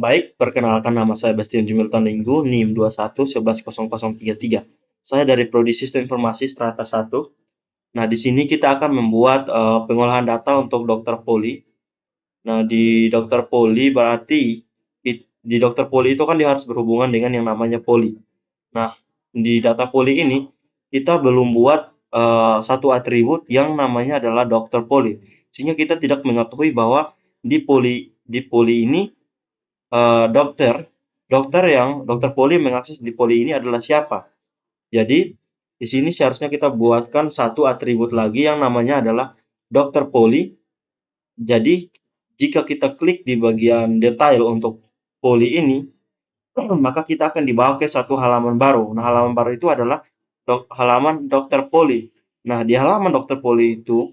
Baik, perkenalkan nama saya Bastian Jumilton Linggu, NIM 21 11 0033. Saya dari Prodi Sistem Informasi Strata 1. Nah, di sini kita akan membuat pengolahan data untuk dokter poli. Nah, di dokter poli berarti di dokter poli itu kan dia harus berhubungan dengan yang namanya poli. Nah, di data poli ini kita belum buat satu atribut yang namanya adalah dokter poli. Sehingga kita tidak mengetahui bahwa di poli ini dokter poli yang mengakses di poli ini adalah siapa. Jadi, di sini seharusnya kita buatkan satu atribut lagi yang namanya adalah dokter poli. Jadi, jika kita klik di bagian detail untuk poli ini, maka kita akan dibawa ke satu halaman baru. Nah, halaman baru itu adalah halaman dokter poli. Nah, di halaman dokter poli itu,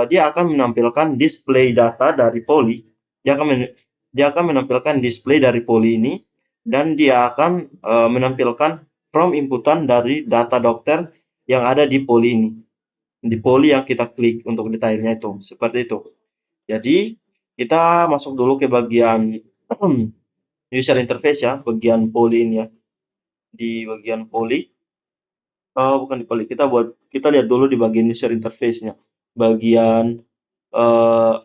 dia akan menampilkan display data dari poli. Dia akan menampilkan display dari poli ini, dan dia akan menampilkan from inputan dari data dokter yang ada di poli ini. Di poli yang kita klik untuk detailnya itu. Seperti itu. Jadi, kita masuk dulu ke bagian user interface ya, bagian poli ini ya. Di bagian poli, bukan di poli, kita lihat dulu di bagian user interface-nya. Bagian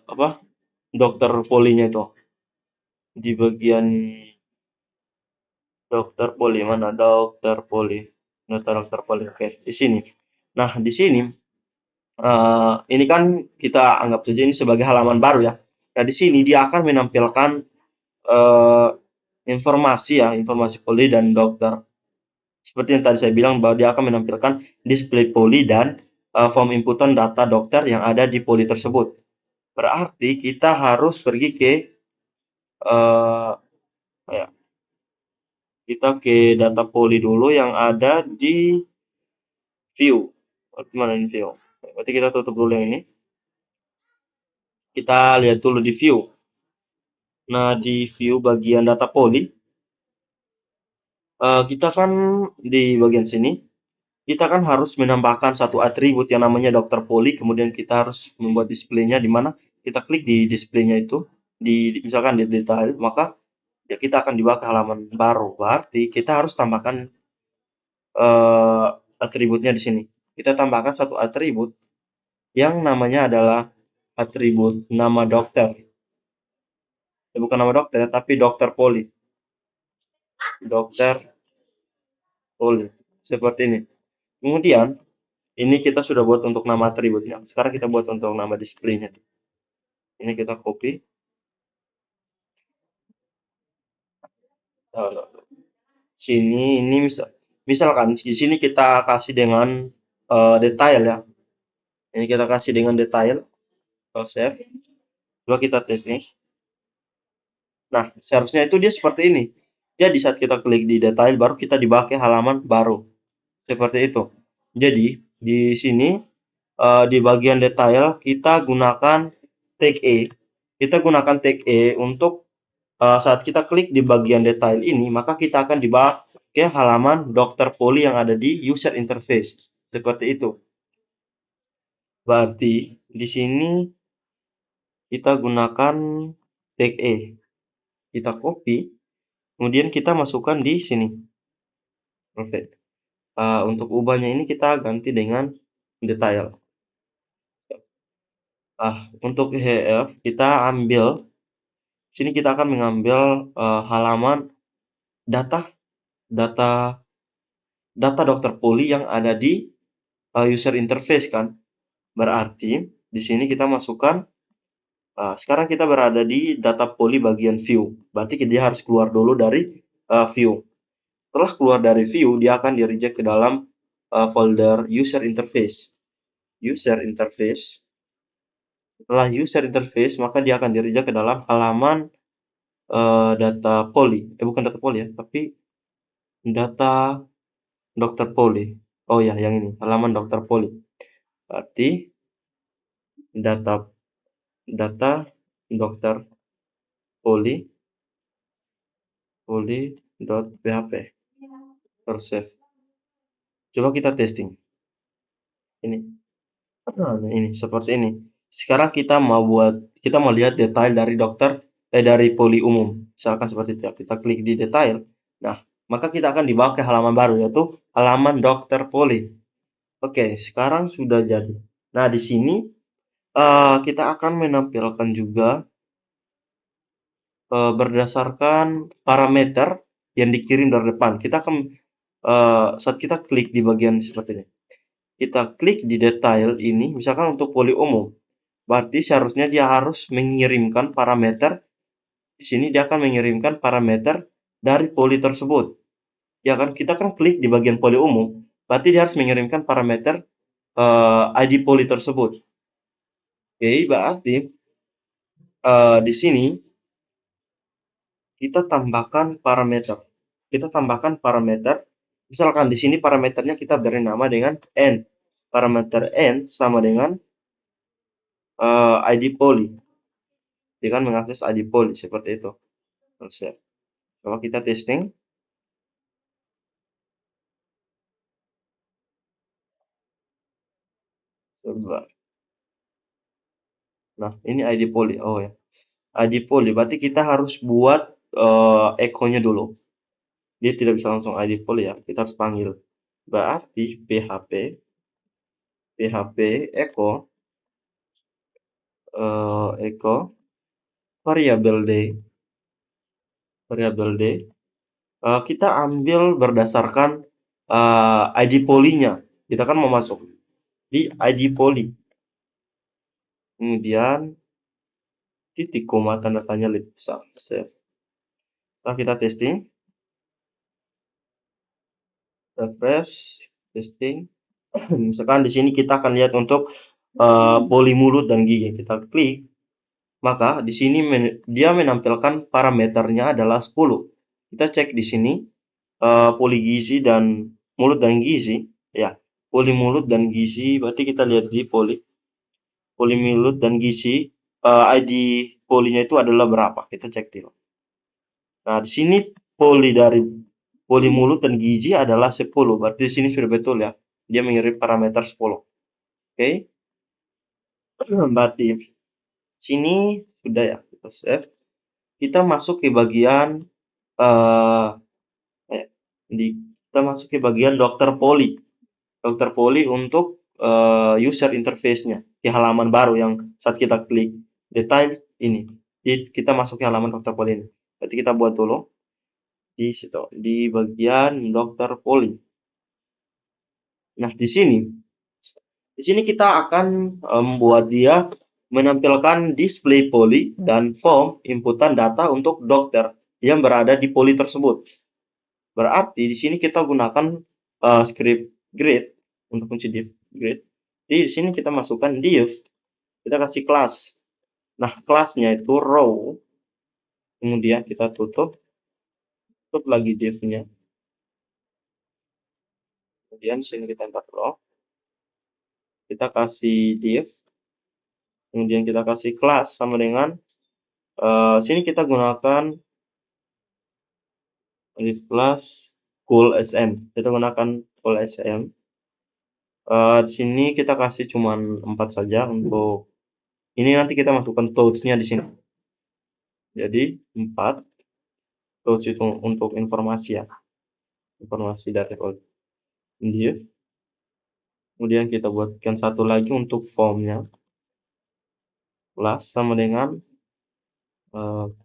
apa? Dokter polinya itu. Di bagian dokter poli mana? Dokter poli. Data dokter poli. Oke, di sini. Nah, di sini ini kan kita anggap saja ini sebagai halaman baru ya. Nah, di sini dia akan menampilkan eh, informasi ya, informasi poli dan dokter. Seperti yang tadi saya bilang bahwa dia akan menampilkan display poli dan form inputan data dokter yang ada di poli tersebut. Berarti kita harus pergi ke eh, ya, kita ke data poli dulu yang ada di view. Mana ini view? Berarti kita tutup dulu yang ini. Kita lihat dulu di view. Nah, di view bagian data poli, kita kan di bagian sini, kita kan harus menambahkan satu atribut yang namanya dokter poli, kemudian kita harus membuat displaynya di mana kita klik di displaynya itu, misalkan di detail, maka ya kita akan dibawa ke halaman baru. Berarti kita harus tambahkan eh, atributnya di sini. Kita tambahkan satu atribut yang namanya adalah atribut nama dokter. Bukan nama dokter, tapi dokter poli. Dokter poli. Seperti ini. Kemudian, ini kita sudah buat untuk nama atributnya. Sekarang kita buat untuk nama displaynya. Ini kita copy. Sini, ini misalkan di sini kita kasih dengan detail ya. Ini kita kasih dengan detail. Save. Coba kita tes nih. Nah, seharusnya itu dia seperti ini. Jadi saat kita klik di detail, baru kita dibawa ke halaman baru. Seperti itu. Jadi, di sini di bagian detail kita gunakan tag E. Kita gunakan tag E untuk saat kita klik di bagian detail ini, maka kita akan dibawa ke halaman dokter poli yang ada di user interface. Seperti itu. Berarti di sini kita gunakan tag E. Kita copy, kemudian kita masukkan di sini. Oke. Untuk ubahnya ini kita ganti dengan detail. Untuk HF kita ambil, sini kita akan mengambil halaman data data data dokter poli yang ada di user interface kan. Berarti di sini kita masukkan, sekarang kita berada di data poli bagian view. Berarti dia harus keluar dulu dari view. Setelah keluar dari view, dia akan di-reject ke dalam folder user interface. User interface. Setelah user interface, maka dia akan di-reject ke dalam halaman data poli. Bukan data poli ya, tapi data dokter poli. Oh ya, yang ini, halaman dokter poli. Berarti data data dokter poli poli.php tersave. Coba kita testing. Ini. Nah, ini seperti ini. Sekarang kita mau lihat detail dari dokter dari poli umum. Misalkan seperti itu ya, kita klik di detail. Nah, maka kita akan dibawa ke halaman baru, yaitu halaman dokter poli. Oke, sekarang sudah jadi. Nah, di sini kita akan menampilkan juga berdasarkan parameter yang dikirim dari depan. Kita akan saat kita klik di bagian seperti ini. Kita klik di detail ini, misalkan untuk poli umum. Berarti seharusnya dia harus mengirimkan parameter. Di sini dia akan mengirimkan parameter dari poli tersebut. Ya kan, kita kan klik di bagian poli umum, berarti dia harus mengirimkan parameter ID poli tersebut. Oke, berarti di sini kita tambahkan parameter. Kita tambahkan parameter. Misalkan di sini parameternya kita beri nama dengan n. Parameter n sama dengan ID poli. Dia kan mengakses ID poli seperti itu. Coba kita testing. Coba. Nah, ini ID poli. Oh ya. ID poli. Berarti kita harus buat echo-nya dulu. Dia tidak bisa langsung ID poli ya. Kita harus panggil. Berarti php echo variabel d. Kita ambil berdasarkan ID polinya. Kita kan mau masuk di ID poli. Kemudian titik koma tanda tanya lebih besar. Nah, kita testing. Refresh, testing. Misalkan di sini kita akan lihat untuk poli mulut dan gigi. Kita klik, maka di sini dia menampilkan parameternya adalah 10. Kita cek di sini poli gizi dan mulut dan gizi, ya. Poli mulut dan gizi, berarti kita lihat di poli mulut dan gizi, ID polinya itu adalah berapa? Kita cek dulu. Nah, di sini poli mulut dan gizi adalah 10. Berarti di sini sudah betul ya. Dia mengirim parameter 10. Oke. Berarti sini sudah ya, kita save. Kita masuk ke bagian eh kita masuk ke bagian dokter poli. Dokter poli untuk user interface-nya di halaman baru yang saat kita klik detail ini. Kita masuk ke halaman dokter poli ini. Berarti kita buat dulu di situ di bagian dokter poli. Nah, di sini kita akan membuat dia menampilkan display poli dan form inputan data untuk dokter yang berada di poli tersebut. Berarti di sini kita gunakan script grid untuk kunci div grid. Jadi di sini kita masukkan div, kita kasih kelas. Nah, kelasnya itu row. Kemudian kita tutup lagi div-nya. Kemudian sini kita enter row. Kita kasih div. Kemudian kita kasih kelas sama dengan sini kita gunakan div class cool sm. Kita gunakan cool sm. Di sini kita kasih cuman 4 saja untuk ini, nanti kita masukkan touch-nya di sini. Jadi 4 touch itu untuk informasi ya. Informasi dari div. Kemudian kita buatkan satu lagi untuk formnya. Plus sama dengan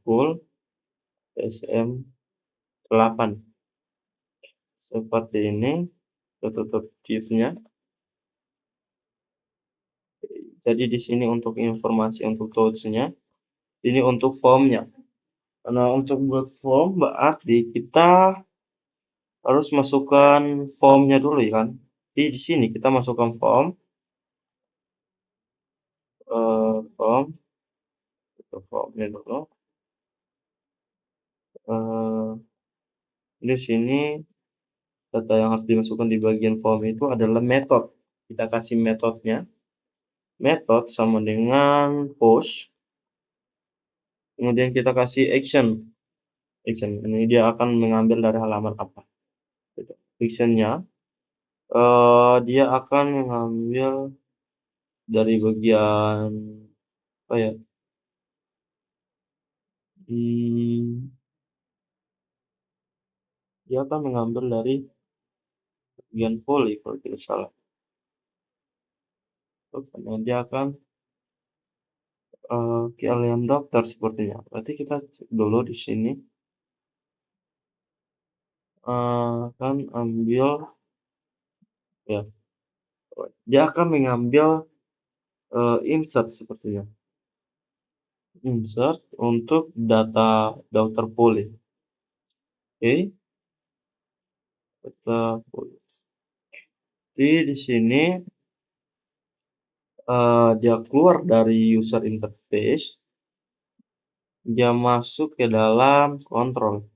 cool sm8. Seperti ini. Kita tutup div-nya. Jadi di sini untuk informasi untuk touch-nya. Ini untuk formnya. Nah, untuk buat form berarti kita harus masukkan formnya dulu ya kan. Jadi di sini kita masukkan form formnya dulu. Di sini data yang harus dimasukkan di bagian form itu adalah method. Kita kasih metodenya. Method sama dengan post. Kemudian kita kasih action. Ini dia akan mengambil dari halaman apa. Actionnya dia akan mengambil dari bagian apa ya? Dia akan mengambil dari bagian poli kalau tidak salah. Karena dia akan keahlian dokter sepertinya. Berarti kita cek dulu di sini. Akan ambil ya, dia akan mengambil insert sepertinya. Insert untuk data dokter poli. Oke, data poli. Jadi di sini dia keluar dari user interface, dia masuk ke dalam kontrol,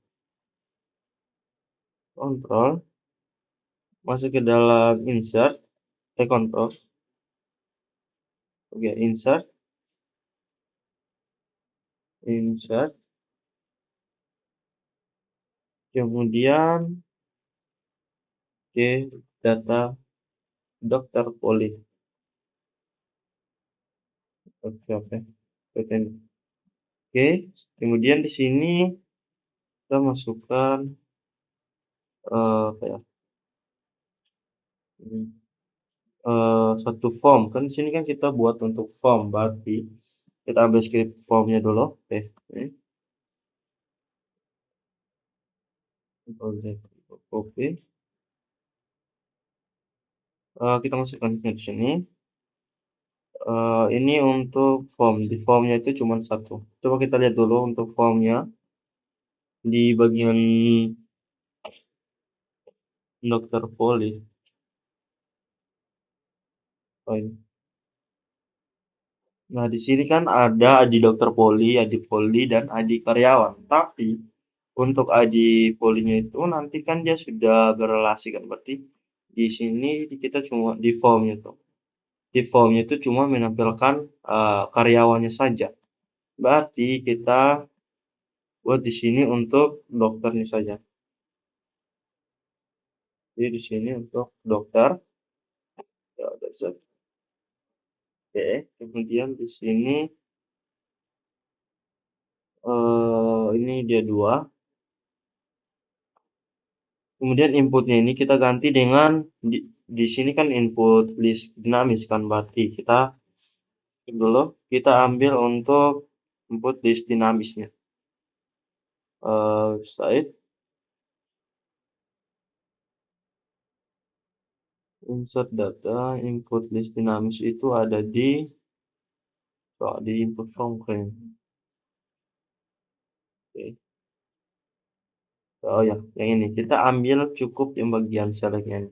masuk ke dalam insert, kontrol, oke, insert, kemudian ke data dokter poli. Oke, kemudian di sini kita masukkan apa ya? Satu form. Kan di sini kan kita buat untuk form, berarti kita ambil script formnya dulu. Oke. Kita masukkan di sini. Ini untuk form. Di formnya itu cuma satu. Coba kita lihat dulu untuk formnya di bagian dokter poli. Ini. Nah, di sini kan ada ID dokter poli, ID poli, dan ID karyawan. Tapi untuk ID polinya itu nanti kan dia sudah berrelasi kan, berarti di sini kita cuma di formnya tuh. Di formnya itu cuma menampilkan karyawannya saja. Berarti kita buat di sini untuk dokternya saja. Jadi di sini untuk dokter. Ya, oke, kemudian di sini ini dia 2. Kemudian inputnya ini kita ganti dengan di sini kan input list dinamis kan, berarti kita dulu kita ambil untuk input list dinamisnya. Site insert data input list dinamis itu ada di input function. Oke. Oh ya, yang ini kita ambil cukup yang bagian selectnya ini.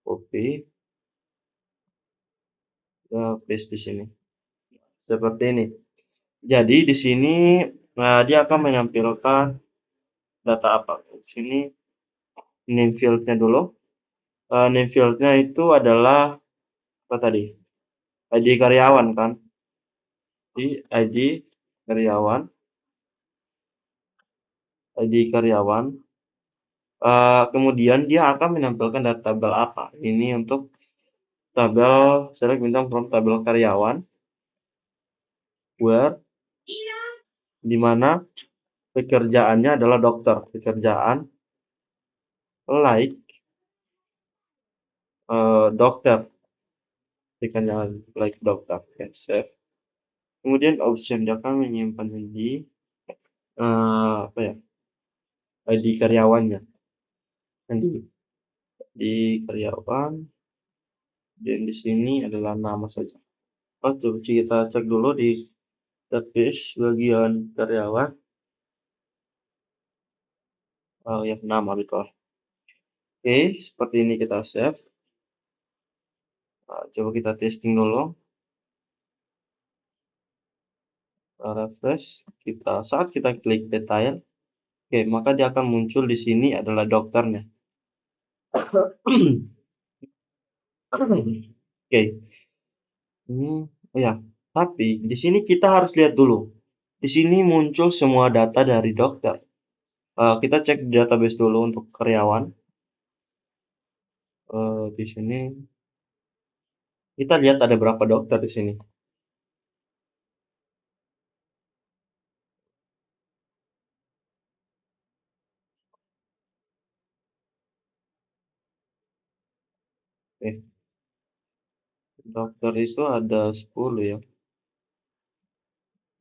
Copy, paste di sini. Seperti ini. Jadi di sini dia akan menampilkan data apa? Di sini name field-nya dulu. Name field-nya itu adalah apa tadi? ID karyawan kan? Di ID karyawan. Kemudian dia akan menampilkan data tabel apa? Ini untuk tabel select bintang from tabel karyawan, where di mana pekerjaannya adalah dokter. Pekerjaan like dokter. Pekerjaan like dokter. Okay, save. Kemudian option dia akan menyimpan di apa ya? ID karyawannya. Di karyawan, dan di sini adalah nama saja. Tuh, kita cek dulu di database bagian karyawan. Ya, nama betul. Oke, seperti ini kita save. Coba kita testing dulu. Refresh. Saat kita klik detail, oke, maka dia akan muncul di sini adalah dokternya. Oke. Ya, tapi di sini kita harus lihat dulu. Di sini muncul semua data dari dokter. Kita cek di database dulu untuk karyawan. Di sini kita lihat ada berapa dokter di sini. Dokter itu ada 10 ya.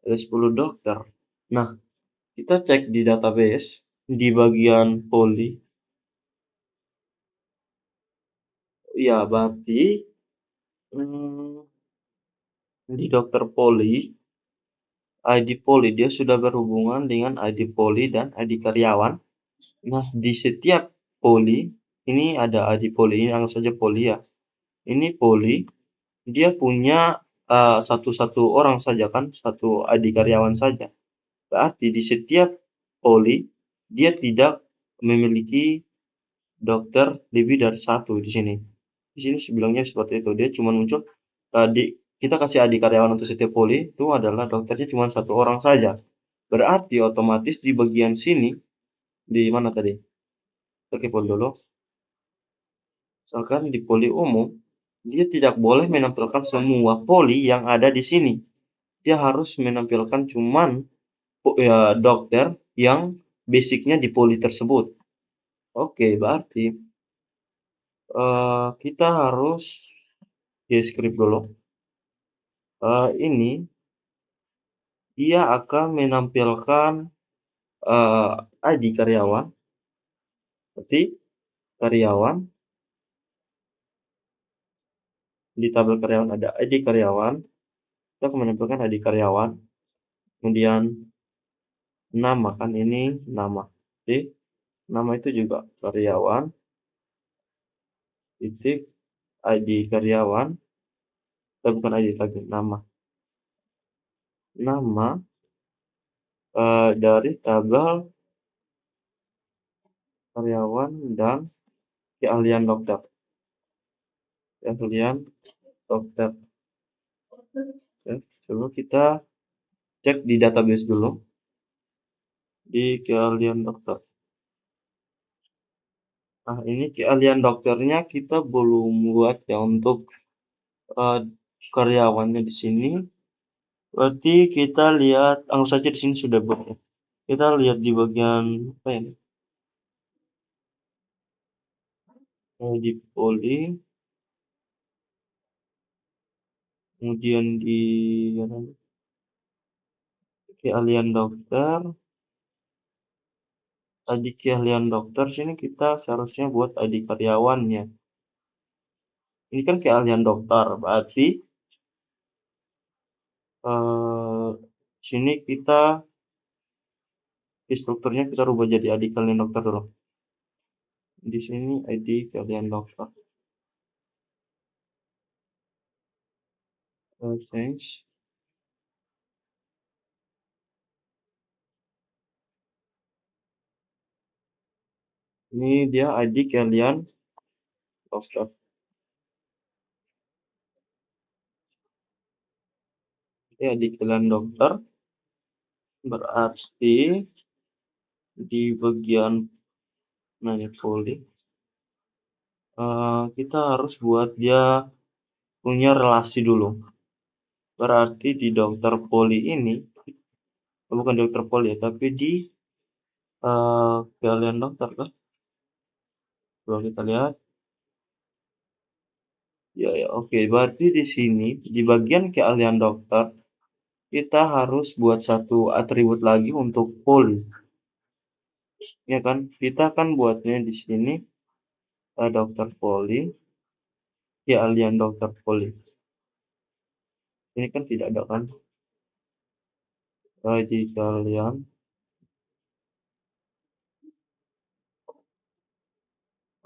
Ada 10 dokter. Nah, kita cek di database di bagian poli. Ya, berarti di dokter poli, ID poli dia sudah berhubungan dengan ID poli dan ID karyawan. Nah, di setiap poli ini ada ID poli ini, anggap saja poli ya. Ini poli dia punya satu orang saja kan, satu ID karyawan saja. Berarti di setiap poli dia tidak memiliki dokter lebih dari satu di sini. Di sini bilangnya seperti itu. Dia cuma muncul kita kasih ID karyawan untuk setiap poli itu adalah dokternya cuma satu orang saja. Berarti otomatis di bagian sini di mana tadi? Oke, poli dulu. Misalkan di poli umum, dia tidak boleh menampilkan semua poli yang ada di sini. Dia harus menampilkan cuman dokter yang basicnya di poli tersebut. Oke, berarti kita harus script dulu. Ini dia akan menampilkan ID karyawan. Berarti karyawan di tabel karyawan ada ID karyawan. Kita akan menampilkan ID karyawan. Kemudian nama kan ini nama. Oke. Nama itu juga karyawan. Titik ID karyawan. Bukan ID lagi, nama. Nama dari tabel karyawan dan keahlian dokter. Keahlian dokter. Oke, coba kita cek di database dulu. Di keahlian dokter. Nah, ini keahlian dokternya kita belum buat ya untuk karyawannya di sini. Berarti kita lihat, anggap saja di sini sudah buat ya. Kita lihat di bagian apa ini? Di poli, kemudian di keahlian dokter. ID keahlian dokter sini kita seharusnya buat ID karyawannya. Ini kan keahlian dokter, berarti sini kita strukturnya kita rubah jadi ID keahlian dokter dulu. Di sini ID keahlian dokter. Change. Ini dia ID keahlian dokter. Ini ID keahlian dokter. Berarti di bagian poli kita harus buat dia punya relasi dulu. Berarti di dokter poli ini, bukan dokter poli ya, tapi di keahlian dokter kan. Coba kita lihat. Ya, oke. Berarti di sini di bagian keahlian dokter kita harus buat satu atribut lagi untuk poli. Ya kan? Kita akan buatnya di sini dokter poli, keahlian dokter poli. Ini kan tidak ada kan? Di keahlian.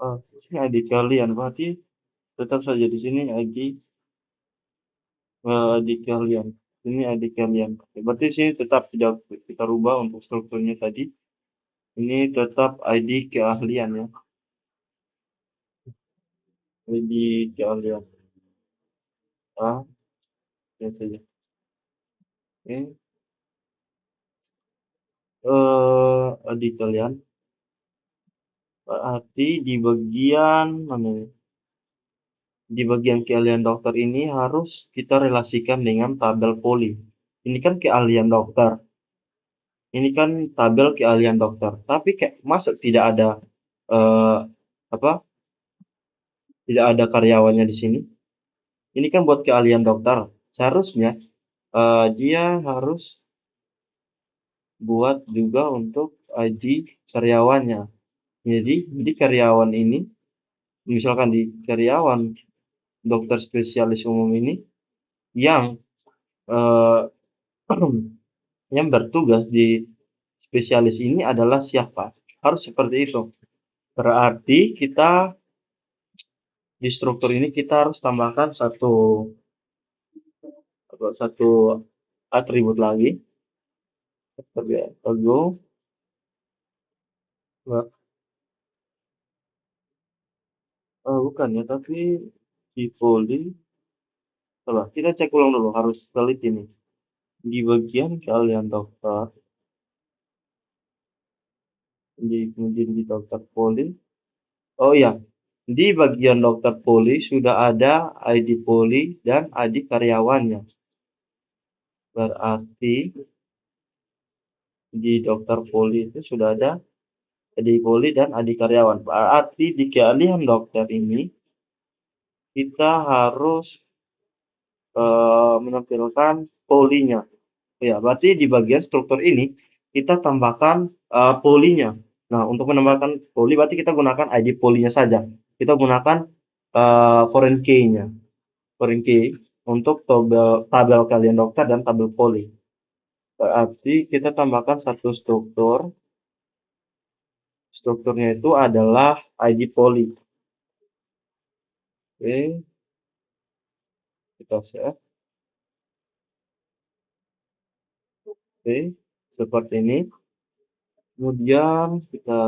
Ini ID keahlian, berarti tetap saja di sini ID keahlian. Ini ID keahlian. Berarti sini tetap tidak kita rubah untuk strukturnya tadi. Ini tetap ID keahlian ya. ID keahlian. Ya saja. Oke. ID keahlian. Berarti di bagian mana ya? Di bagian keahlian dokter ini harus kita relasikan dengan tabel poli. Ini kan keahlian dokter. Ini kan tabel keahlian dokter. Tapi masa tidak ada tidak ada karyawannya di sini. Ini kan buat keahlian dokter. Seharusnya dia harus buat juga untuk ID karyawannya. Jadi karyawan ini, misalkan di karyawan dokter spesialis umum ini yang eh, yang bertugas di spesialis ini adalah siapa? Harus seperti itu. Berarti kita di struktur ini kita harus tambahkan satu atribut lagi. Ago, bukan ya, tapi di poli. Coba kita cek ulang dulu, harus teliti nih. Di bagian kalian dokter, kemudian di dokter poli. Oh iya, di bagian dokter poli sudah ada ID poli dan ID karyawannya. Berarti di dokter poli itu sudah ada ID poli dan ID karyawan. Berarti di keahlian dokter ini kita harus menampilkan polinya. Ya, berarti di bagian struktur ini kita tambahkan polinya. Nah, untuk menambahkan poli berarti kita gunakan ID polinya saja. Kita gunakan foreign key-nya. Foreign key untuk tabel kalian dokter dan tabel poli. Berarti kita tambahkan satu struktur. Strukturnya itu adalah ID poli. Oke, kita save. Oke, seperti ini. Kemudian kita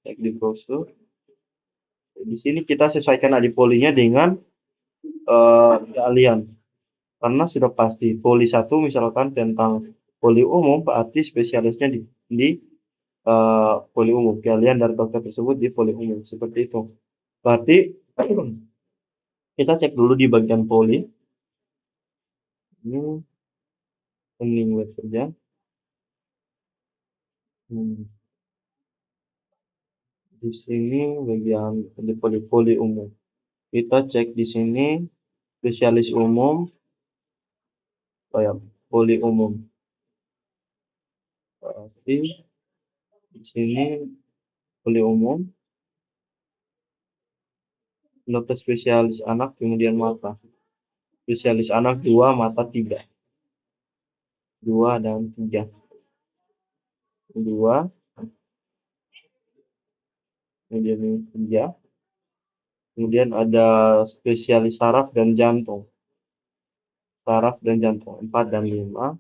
cek di browser. Di sini kita sesuaikan ID polinya dengan keahlian. Karena sudah pasti poli 1 misalkan tentang poli umum, berarti spesialisnya di poli umum. Keahlian dari dokter tersebut di poli umum. Seperti itu. Berarti kita cek dulu di bagian poli. Ini hening web kerja. Di sini bagian di poli umum. Kita cek di sini spesialis umum, poli umum. Berarti di sini poli umum, dokter spesialis anak, kemudian mata. Spesialis anak 2, mata 3. 2 dan 3. 2, kemudian 3. Kemudian ada spesialis saraf dan jantung. Saraf dan jantung 4 dan 5.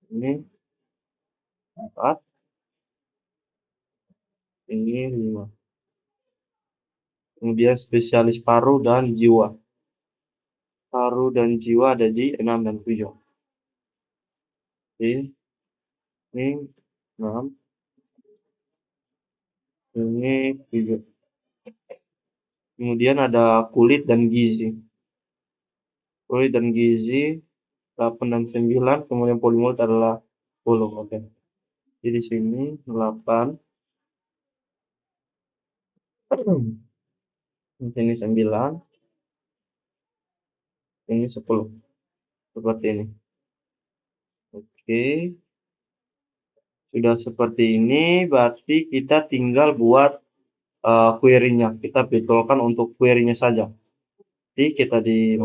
Ini 4. Ini 5. Kemudian spesialis paru dan jiwa. Paru dan jiwa ada di 6 dan 7. Oke. Ini 6. Ini 7. Kemudian ada kulit dan gizi. Kulit dan gizi 8 dan 9. Kemudian polimulut adalah 10. Oke. Jadi di sini 8. Ini 9. Ini 10. Seperti ini. Oke. Sudah seperti ini, berarti kita tinggal buat query-nya. Kita betulkan untuk query-nya saja. Jadi kita di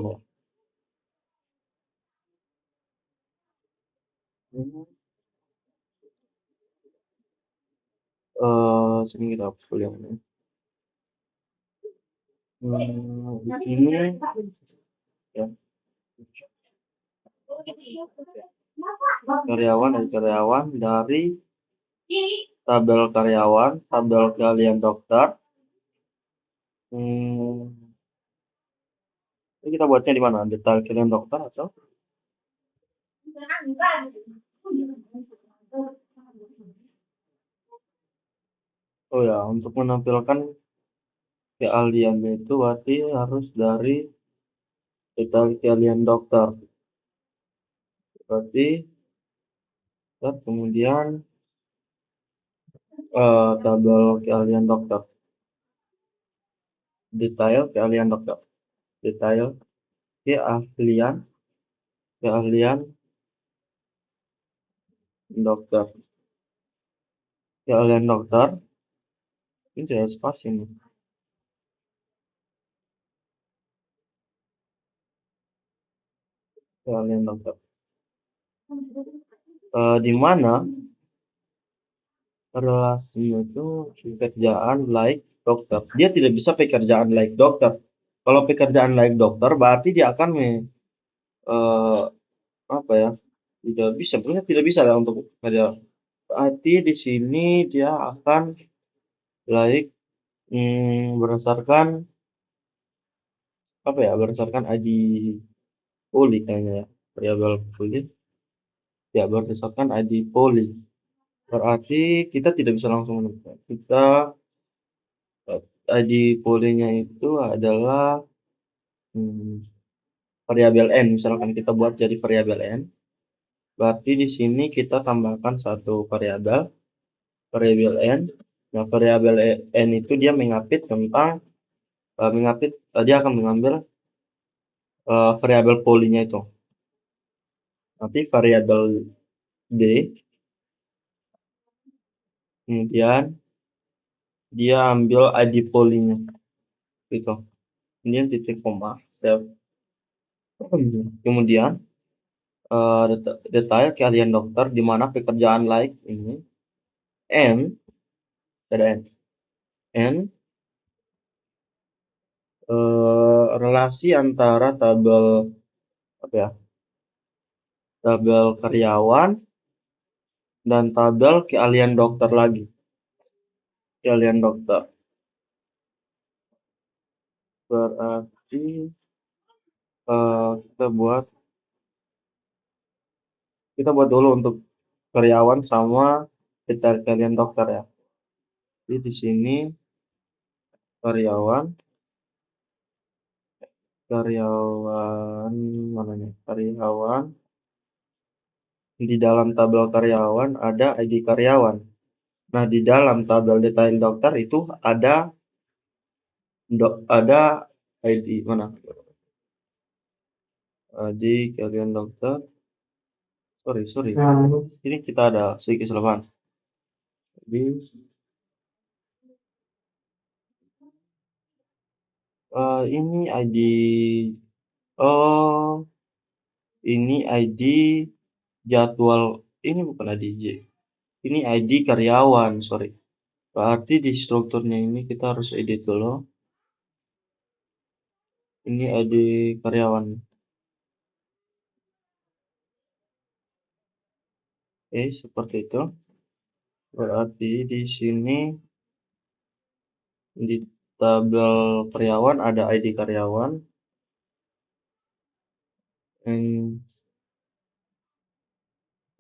sini kita hapus dulu yang ini. Di sini ya. Karyawan dari tabel karyawan, tabel keahlian dokter. Ini kita buatnya di mana? Detail keahlian dokter atau? Oh ya, untuk menampilkan keahliannya itu berarti harus dari detail keahlian dokter. Berarti kemudian tabel keahlian dokter. detail keahlian dokter, detail keahlian keahlian dokter, keahlian dokter. Ini tidak spasi ini, keahlian dokter. Di mana relasinya itu pekerjaan like dokter. Dia tidak bisa pekerjaan like dokter. Kalau pekerjaan like dokter berarti dia akan eh, apa ya? Tidak bisa, sebenarnya tidak bisa lah untuk kerja. Berarti di sini dia akan like berdasarkan apa ya? Berdasarkan ID poli kayaknya ya. Variabel poli. Ya, berdasarkan ID poli. Berarti kita tidak bisa langsung menemukan. Kita ID polinya itu adalah hmm, variabel n. Misalkan kita buat jadi variabel n, berarti di sini kita tambahkan satu variabel n. Nah, variabel n itu dia mengapit tentang dia akan mengambil variabel polinya itu. Nanti variabel d, kemudian dia ambil ID polinya gitu. Kemudian titik koma. Kemudian detail keahlian dokter di mana pekerjaan like ini n, ada n relasi antara tabel apa ya, tabel karyawan dan tabel keahlian dokter lagi, keahlian dokter. Berarti kita buat dulu untuk karyawan sama detail keahlian dokter ya. Jadi di sini karyawan mana nih? Karyawan, di dalam tabel karyawan ada ID karyawan. Nah, di dalam tabel detail dokter itu ada ID mana? ID keahlian dokter. Sorry. Ini kita ada sedikit kesalahan. Jadi ini ID. Oh, ini ID jadwal. Ini bukan ID J. Ini ID karyawan, sorry. Berarti di strukturnya ini kita harus edit dulu. Ini ID karyawan. Oke, seperti itu. Berarti di sini di tabel karyawan ada ID karyawan.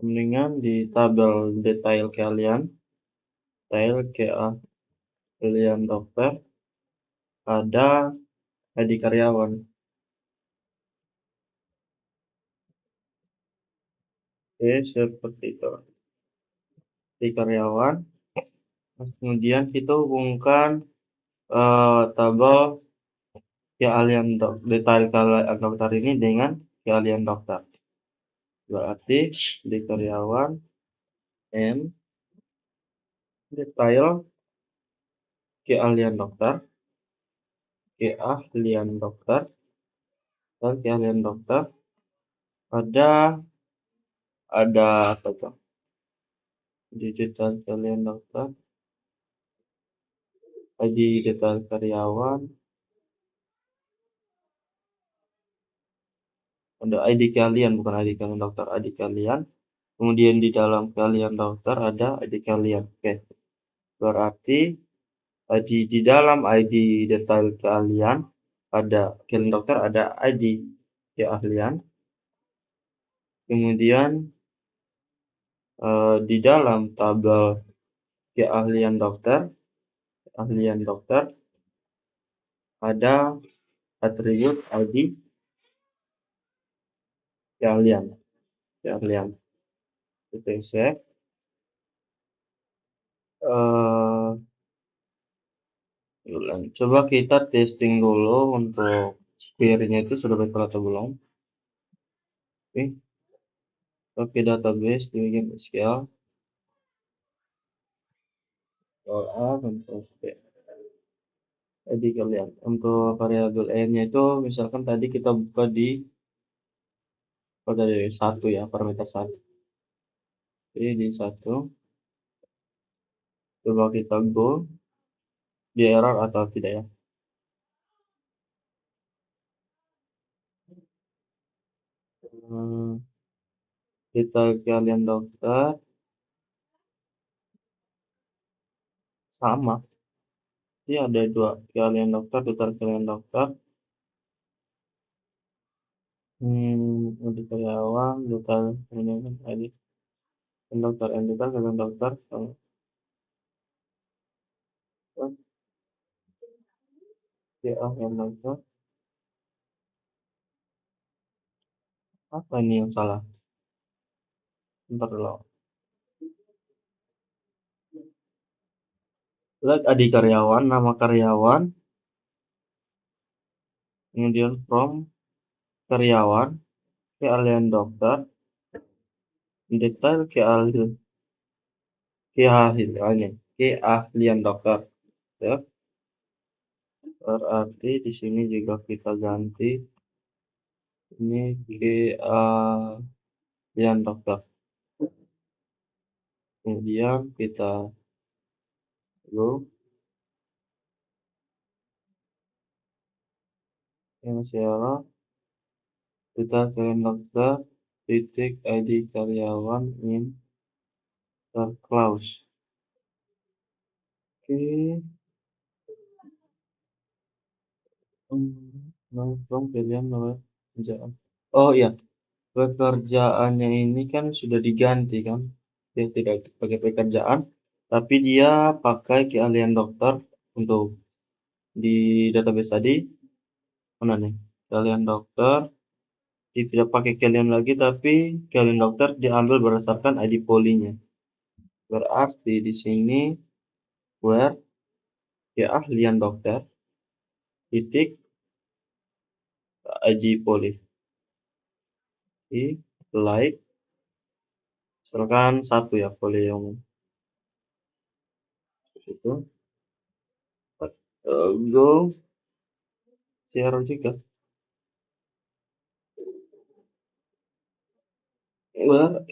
Kemudian di tabel detail keahlian dokter ada ID karyawan. Oke, seperti itu. Di karyawan. Kemudian kita hubungkan tabel keahlian detail keahlian dokter ini dengan keahlian dokter. Berarti di karyawan n detail keahlian dokter dan keahlian dokter ada apa tuh? Di detail keahlian dokter, di detail karyawan ada ID keahlian, bukan ID keahlian dokter, ID keahlian. Kemudian di dalam keahlian dokter ada ID keahlian. Oke. Berarti di dalam ID detail keahlian ada keahlian dokter, ada ID keahlian. Kemudian di dalam tabel keahlian dokter ada atribut ID keahlian. Kita save. Coba kita testing dulu untuk query-nya itu sudah baik atau belum. Oke, database bikin SQL. Untuk ID kalian. Untuk variabel n-nya itu misalkan tadi kita buka di dari 1 ya, parameter 1. Jadi di 1. Coba kita go. Di error atau tidak ya. Kita kalian dokter sama. Jadi ada 2 kalian dokter, detail kalian dokter. Untuk karyawan, detail ini kan tadi. Dokter and detail kalian dokter. Ya, yang dokter. Apa ini yang salah? Bentar dulu. Lihat ID karyawan, nama karyawan, kemudian from karyawan, keahlian dokter, detail keahlian dokter. Ya, berarti di sini juga kita ganti ini keahlian dokter. Kemudian kita go yang salah, kita kalian dokter titik ID karyawan in clause. Oke. From pilihan pekerjaan. Oh iya, pekerjaannya ini kan sudah diganti kan, dia tidak pakai pekerjaan, tapi dia pakai keahlian dokter untuk di database tadi. Mana nih? Keahlian dokter, dia tidak pakai keahlian lagi, tapi keahlian dokter diambil berdasarkan ID polinya. Berarti di sini where keahlian dokter titik ID poli. Like misalkan 1 ya, poli yang itu. Go share juga.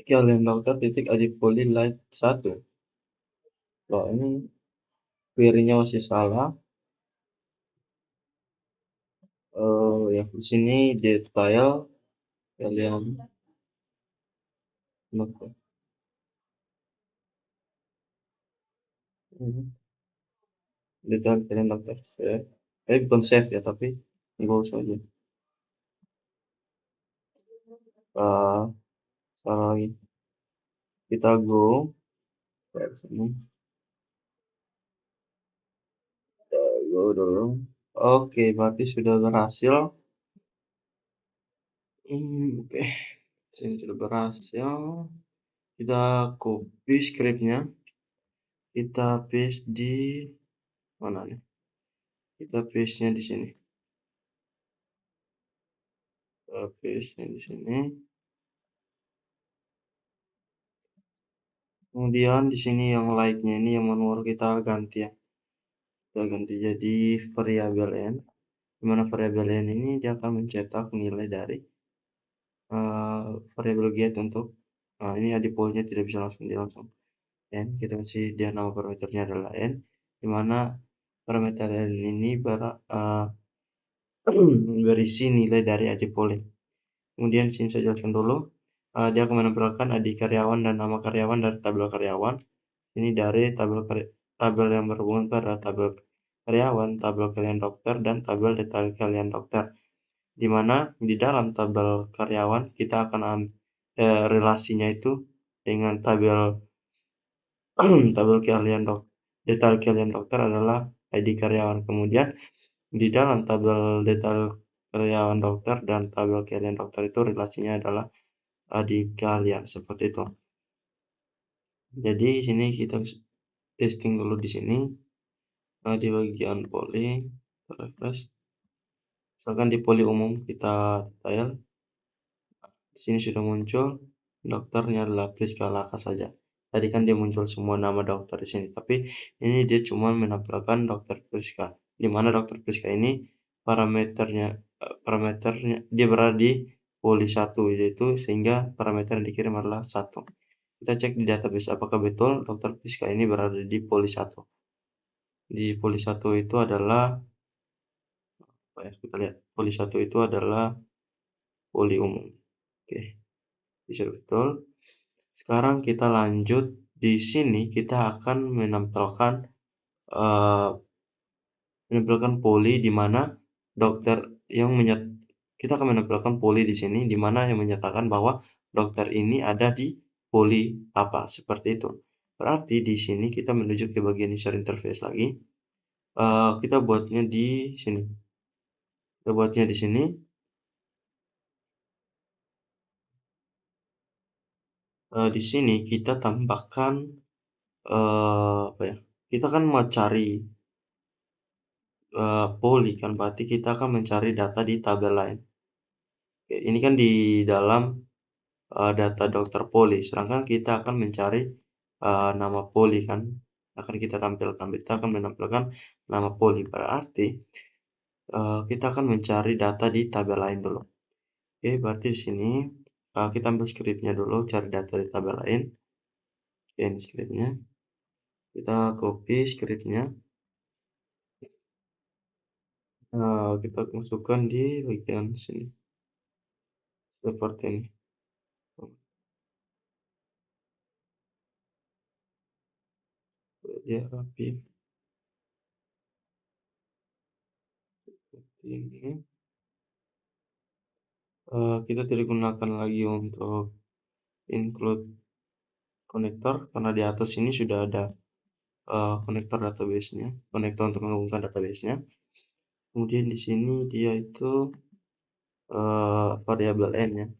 Kalian dokter titik ID poli like 1. Loh, ini query-nya masih salah. Ya di sini detail kalian detail kalian dokter save. Bukan save ya, tapi go saja. Salah lagi. Kita go ke sini. Go dulu. Oke, berarti sudah berhasil. Oke, sini sudah berhasil. Kita copy scriptnya, kita paste di mana nih? Kita paste-nya di sini. Paste-nya di sini. Kemudian di sini yang like-nya ini yang manual kita ganti ya. Kita ganti jadi variabel n. Dimana variabel n ini dia akan mencetak nilai dari variabel get untuk ini ya defaultnya tidak bisa langsung n. Kita kasih dia nama parameternya adalah n, dimana parameter n ini berisi nilai dari ID poly. Kemudian sini saya jelaskan dulu. Dia akan menampilkan ID karyawan dan nama karyawan dari tabel karyawan. Ini dari tabel yang berhubungan itu adalah tabel karyawan, tabel kalian dokter, dan tabel detail kalian dokter. Di mana di dalam tabel karyawan kita akan relasinya itu dengan tabel keahlian detail kalian dokter adalah ID karyawan. Kemudian di dalam tabel detail karyawan dokter dan tabel kalian dokter itu relasinya adalah ID kalian, seperti itu. Jadi sini kita testing dulu di sini. Nah, di bagian poli, refresh. Misalkan di poli umum kita detail. Di sini sudah muncul dokternya adalah Priska Laka saja. Tadi kan dia muncul semua nama dokter di sini, tapi ini dia cuma menampilkan dokter Priska. Di mana dokter Priska ini parameternya dia berada di poli 1 yaitu sehingga parameter yang dikirim adalah 1. Kita cek di database apakah betul dokter Priska ini berada di poli 1. Di poli 1 itu adalah apa ya? Kita lihat. Poli 1 itu adalah poli umum. Oke, bisa betul. Sekarang kita lanjut. Di sini kita akan eh, menampilkan poli di mana dokter yang kita akan menampilkan poli di sini di mana yang menyatakan bahwa dokter ini ada di poli apa seperti itu. Berarti di sini kita menuju ke bagian user interface lagi. Kita buatnya di sini. Kita buatnya di sini. Di sini kita tambahkan apa ya? Kita kan mau cari poli kan berarti kita akan mencari data di tabel lain. Oke, ini kan di dalam data dokter poli, sedangkan kita akan mencari nama poli kan akan kita tampilkan. Kita akan menampilkan nama poli berarti kita akan mencari data di tabel lain dulu. Oke, berarti di sini kita ambil scriptnya dulu, cari data di tabel lain. Oke, ini scriptnya. Kita copy scriptnya. Kita masukkan di bagian sini seperti ini. Dia rapi seperti ini. Kita tidak gunakan lagi untuk include konektor karena di atas ini sudah ada konektor database-nya, konektor untuk menghubungkan database-nya. Kemudian di sini dia itu variabel n ya.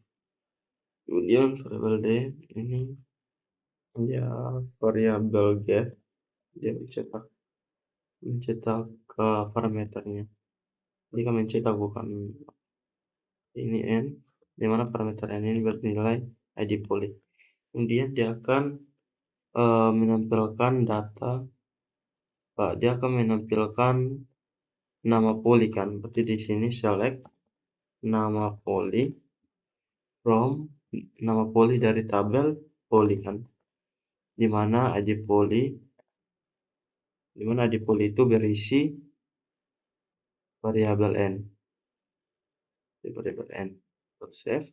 Kemudian variabel d ini dia variabel get, dia mencetak ke parameternya. Jadi kan mencetak bukan ini n, di mana parameter n ini bernilai id poly. Kemudian dia akan menampilkan data, dia akan menampilkan nama poli kan. Berarti di sini select nama poli from nama poli dari tabel poli kan. Di mana id poli itu berisi variabel n. Variabel n. Save.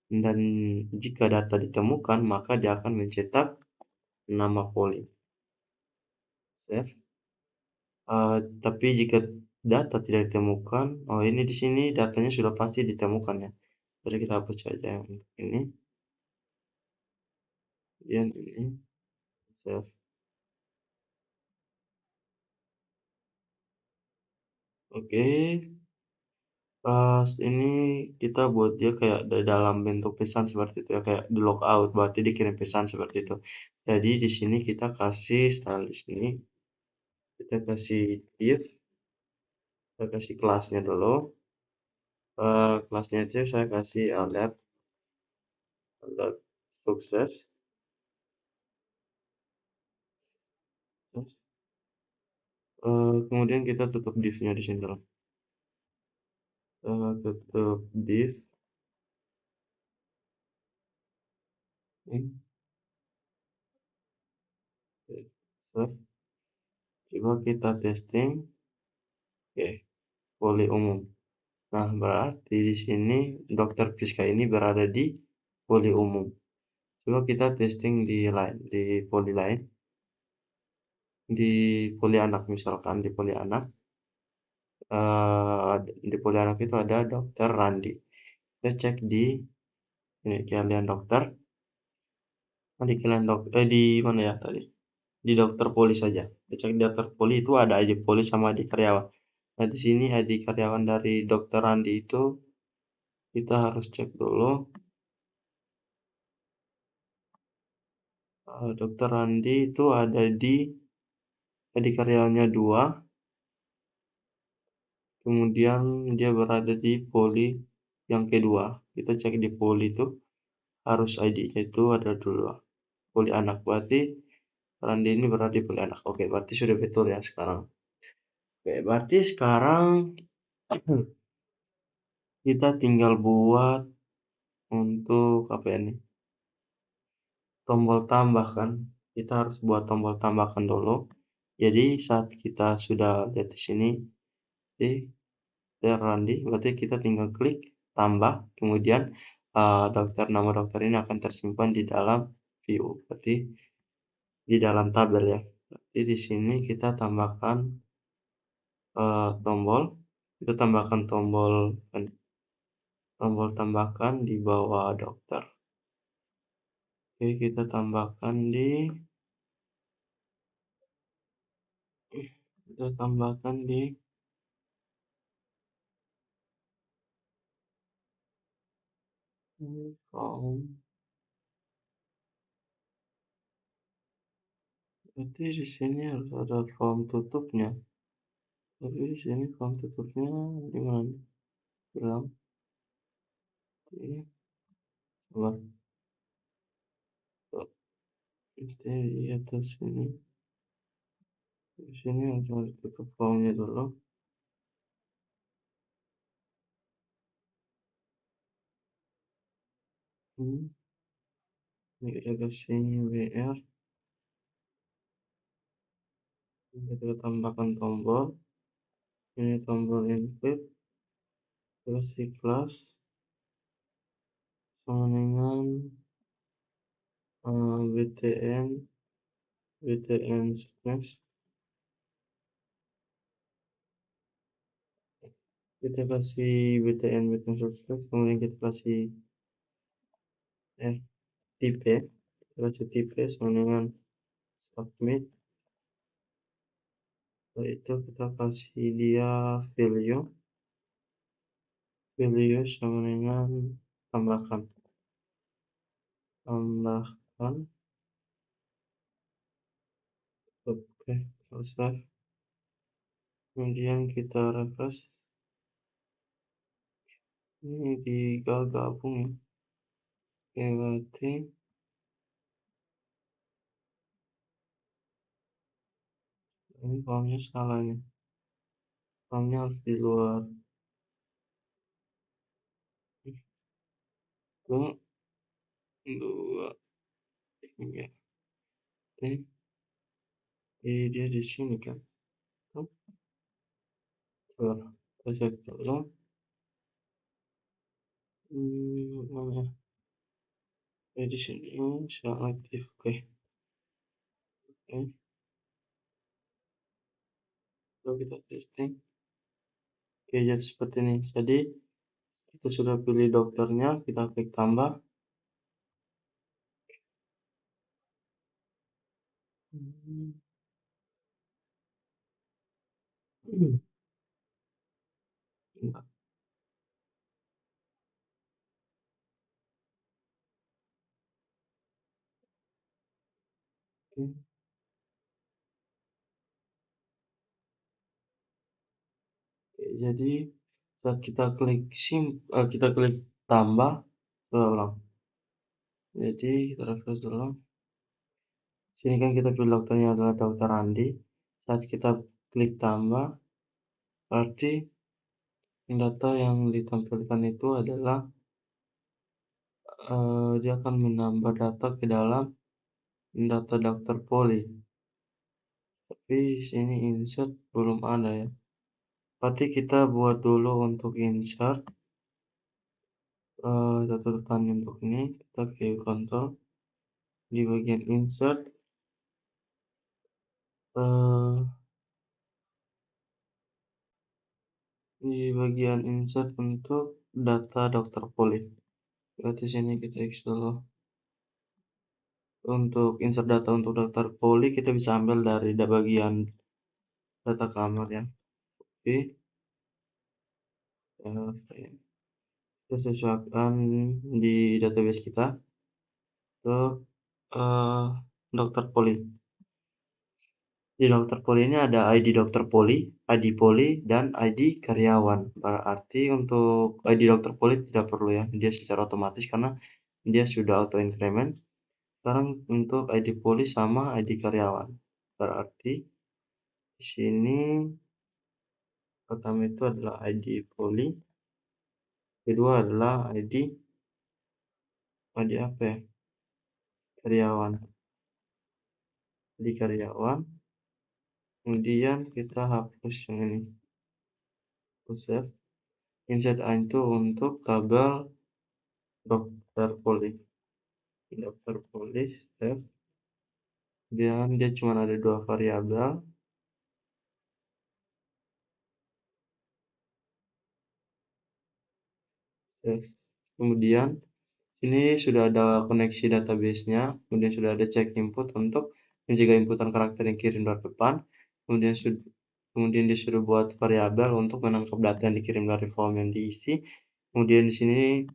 Dan jika data ditemukan, maka dia akan mencetak nama poli. Save. Tapi jika data tidak ditemukan, oh ini di sini datanya sudah pasti ditemukan ya. Jadi kita hapus saja yang ini. Kemudian ini save. Oke. Pas ini kita buat dia kayak dalam bentuk pesan seperti itu ya, kayak di logout berarti dikirim pesan seperti itu. Jadi di sini kita kasih style di sini, kita kasih div, kita kasih kelasnya dulu. Kelasnya itu saya kasih alert sukses. Kemudian kita tutup div-nya di sini dulu. Tutup div. Ini. Save. Coba kita testing. Oke, poli umum. Nah, berarti di sini dokter Priska ini berada di poli umum. Coba kita testing di poli lain. Di poli anak misalkan, di poli anak itu ada dokter Randi. Kita cek di ini kalian dokter. Di kalian di mana ya tadi? Di dokter poli saja. Kita cek di dokter poli itu ada ID poli sama ID karyawan. Nah, di sini ID karyawan dari dokter Randi itu kita harus cek dulu. Dokter Randi itu ada di ID karyawannya 2, kemudian dia berada di poli yang kedua. Kita cek di poli itu, harus ID-nya itu ada dulu. Poli anak, berarti Randi ini berada di poli anak. Oke, berarti sudah betul ya sekarang. Oke, berarti sekarang kita tinggal buat untuk apa ini? Tombol tambahkan. Kita harus buat tombol tambahkan dulu. Jadi saat kita sudah lihat di sini di Randi, berarti kita tinggal klik tambah, kemudian nama dokter ini akan tersimpan di dalam view, berarti di dalam tabel ya. Berarti di sini kita tambahkan tombol, kita tambahkan tombol tambahkan di bawah dokter. Oke, kita tambahkan form. Berarti di sini harus ada form tutupnya. Tapi di sini form tutupnya di mana? Bilang ini coba di atas sini. Di sini harus tutup formnya dulu. Ini kita kasih WR. Ini kita tambahkan tombol. Ini tombol input. Kasih kelas sama dengan BTN sequence. Kita kasih BTN sequence, kemudian kita kasih type. Kita kasih type sama dengan submit. Setelah itu kita kasih dia value sama dengan tambahkan oke, selesai. Kemudian kita refresh, ini digabung ya. Oke, berarti ini formnya salah nih, formnya harus di luar. Dua ya, ini dia di sini kan. Coba kita cek dulu. Mana ya? Di sini selektif. Oke, coba kita testing. Oke, jadi seperti ini. Jadi kita sudah pilih dokternya, kita klik tambah. Bentar. Oke. Oke, jadi saat kita klik tambah, ulang. Jadi kita refresh dulu. Sini kan kita pilih dokternya adalah dokter Andi. Saat kita klik tambah, berarti data yang ditampilkan itu adalah dia akan menambah data ke dalam data dokter Poli. Tapi sini insert belum ada ya. Berarti kita buat dulu untuk insert catatan untuk ini. Kita ke kontrol di bagian insert. Di bagian insert untuk data dokter Poli. Berarti sini kita X dulu. Untuk insert data untuk dokter Poli kita bisa ambil dari bagian data kamar ya. Oke. Kita sesuaikan di database kita untuk dokter Poli. Di dokter poli ini ada ID dokter poli, ID poli, dan ID karyawan. Berarti untuk ID dokter poli tidak perlu ya, dia secara otomatis karena dia sudah auto increment. Sekarang untuk ID poli sama ID karyawan. Berarti di sini pertama itu adalah ID poli, kedua adalah ID apa ya? Karyawan. ID karyawan. Kemudian kita hapus yang ini. Save. Insert A itu untuk tabel dokter poli. Dokter poli, save. Kemudian dia cuma ada dua variabel. Save. Kemudian ini sudah ada koneksi database-nya. Kemudian sudah ada check input untuk mencegah inputan karakter yang kirim dari depan. Kemudian dia sudah buat variabel untuk menangkap data yang dikirim dari form yang diisi. Kemudian di sini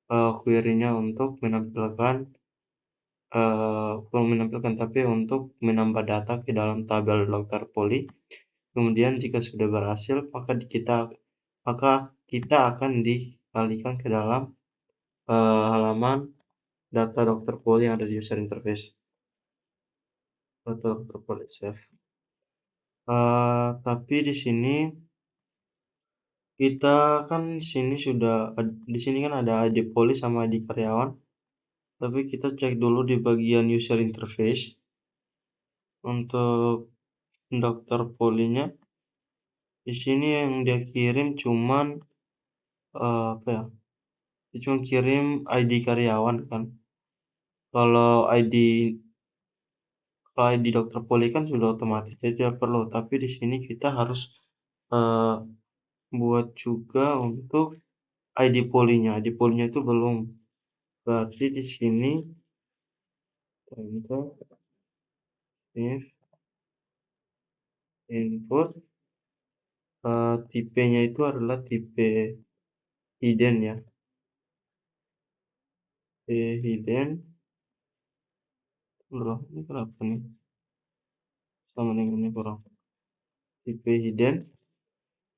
query-nya untuk menampilkan tapi untuk menambah data ke dalam tabel dokter poli. Kemudian jika sudah berhasil, maka kita akan dikalikan ke dalam halaman data dokter poli yang ada di user interface. Data dokter poli save. Tapi di sini kita kan di sini kan ada ID poli sama ID karyawan. Tapi kita cek dulu di bagian user interface untuk dokter polinya. Di sini yang dia kirim cuman apa ya? Dia cuma kirim ID karyawan kan. Kalau ID dokter poli kan sudah otomatis, jadi tidak perlu. Tapi di sini kita harus eh, buat juga untuk ID polinya. ID polinya itu belum. Berarti di sini untuk if input tipenya itu adalah tipe hidden ya. Hidden. Loh, ini kenapa nih? Sama dengan ini kurang. Tipe hidden.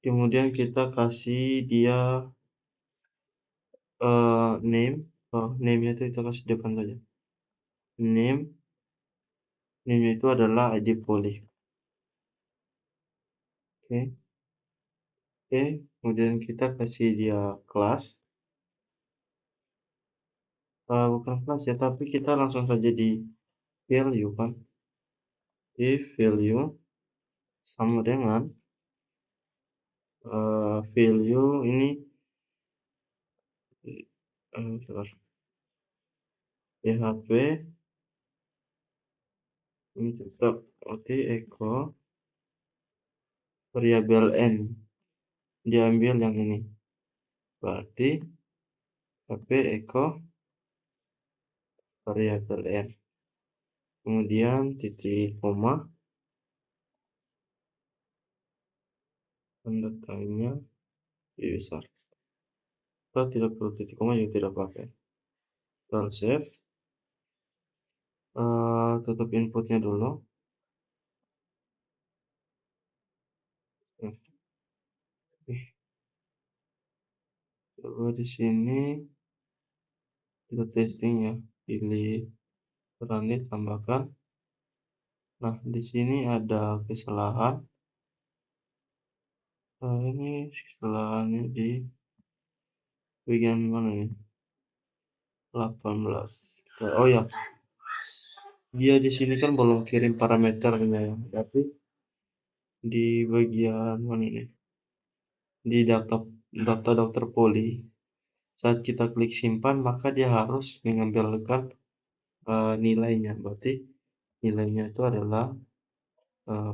Kemudian kita kasih dia name. Name-nya itu kita kasih depan saja. Name itu adalah ID poli. Oke. Kemudian kita kasih dia kelas. Bukan kelas ya, tapi kita langsung saja di value kan. If value sama dengan value ini sebentar. PHP ini tetap oke echo variabel n, diambil yang ini, berarti PHP echo variabel n, kemudian titik koma, tanda tanya besar. Kita tidak perlu titik koma juga tidak pakai. Kita save. Tutup inputnya dulu. Coba di sini kita testing ya, pilih berani tambahkan. Nah, di sini ada kesalahan. Ini kesalahannya di bagian mana nih? 18. Oh ya, dia di sini kan belum kirim parameternya ya, tapi di bagian mana ini? Di data dokter poli, saat kita klik simpan, maka dia harus mengambilkan nilainya. Berarti nilainya itu adalah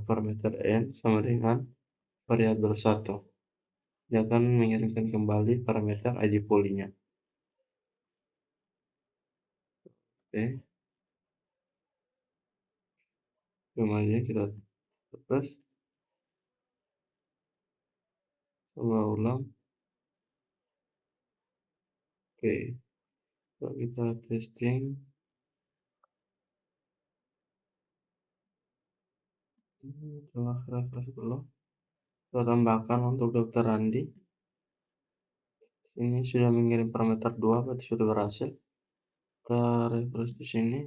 parameter n sama dengan variabel 1. Dia akan mengirimkan kembali parameter ID polinya. Oke. Kemudian kita terus coba ulang. Oke. Kalau kita testing Coba refresh dulu. Kita tambahkan untuk Dokter Randi. Ini sudah mengirim parameter 2, berarti sudah berhasil. Kita refresh di sini.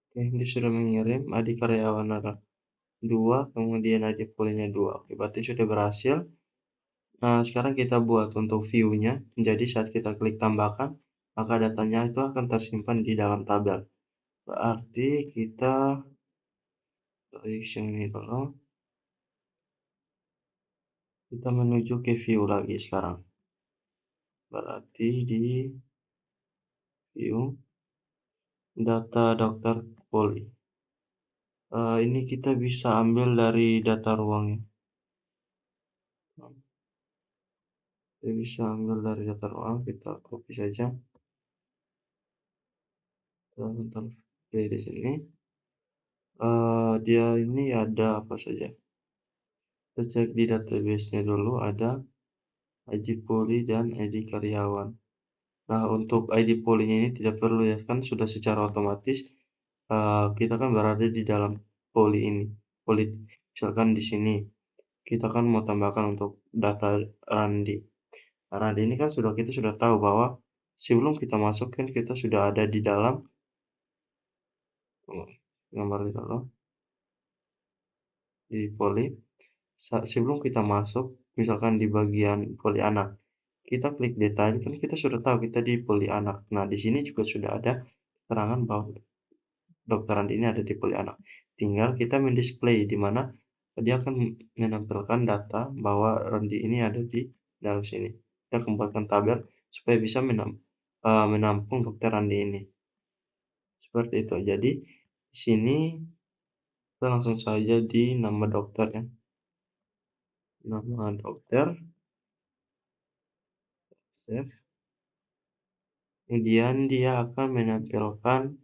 Oke, ini sudah mengirim ID karyawan ada 2, kemudian ID polinya 2. Oke, berarti sudah berhasil. Nah, sekarang kita buat untuk view-nya. Jadi saat kita klik tambahkan, maka datanya itu akan tersimpan di dalam tabel. Berarti kita klik sini dulu. Kita menuju ke view lagi sekarang. Berarti di view data dokter poli. Ini kita bisa ambil dari data ruangnya. Kita bisa ambil dari data ruang, kita copy saja. Bentar, di sini. Dia ini ada apa saja? Kita cek di database-nya dulu, ada ID poli dan ID karyawan. Nah, untuk ID polinya ini tidak perlu ya, kan sudah secara otomatis kita kan berada di dalam poli ini. Poli, misalkan di sini kita kan mau tambahkan untuk data Randi. Nah, Randi ini kan kita sudah tahu bahwa sebelum kita masuk kan kita sudah ada di dalam gambar di dalam di poli. Sebelum kita masuk, misalkan di bagian poli anak, kita klik detail, kan kita sudah tahu kita di poli anak. Nah, di sini juga sudah ada keterangan bahwa Dokter Randi ini ada di poli anak. Tinggal kita mendisplay di mana dia akan menampilkan data bahwa Randi ini ada di dalam sini. Kita kembangkan tabel supaya bisa menampung Dokter Randi ini. Seperti itu. Jadi di sini kita langsung saja di nama dokter ya. Nama dokter, save. Kemudian dia akan menampilkan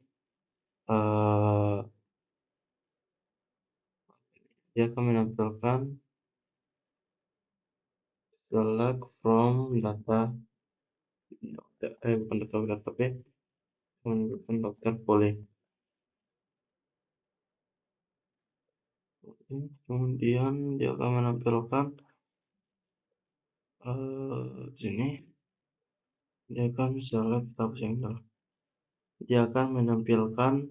select from data bukan data tapi menunjukkan dokter boleh. Kemudian dia akan menampilkan sini dia akan select dia akan menampilkan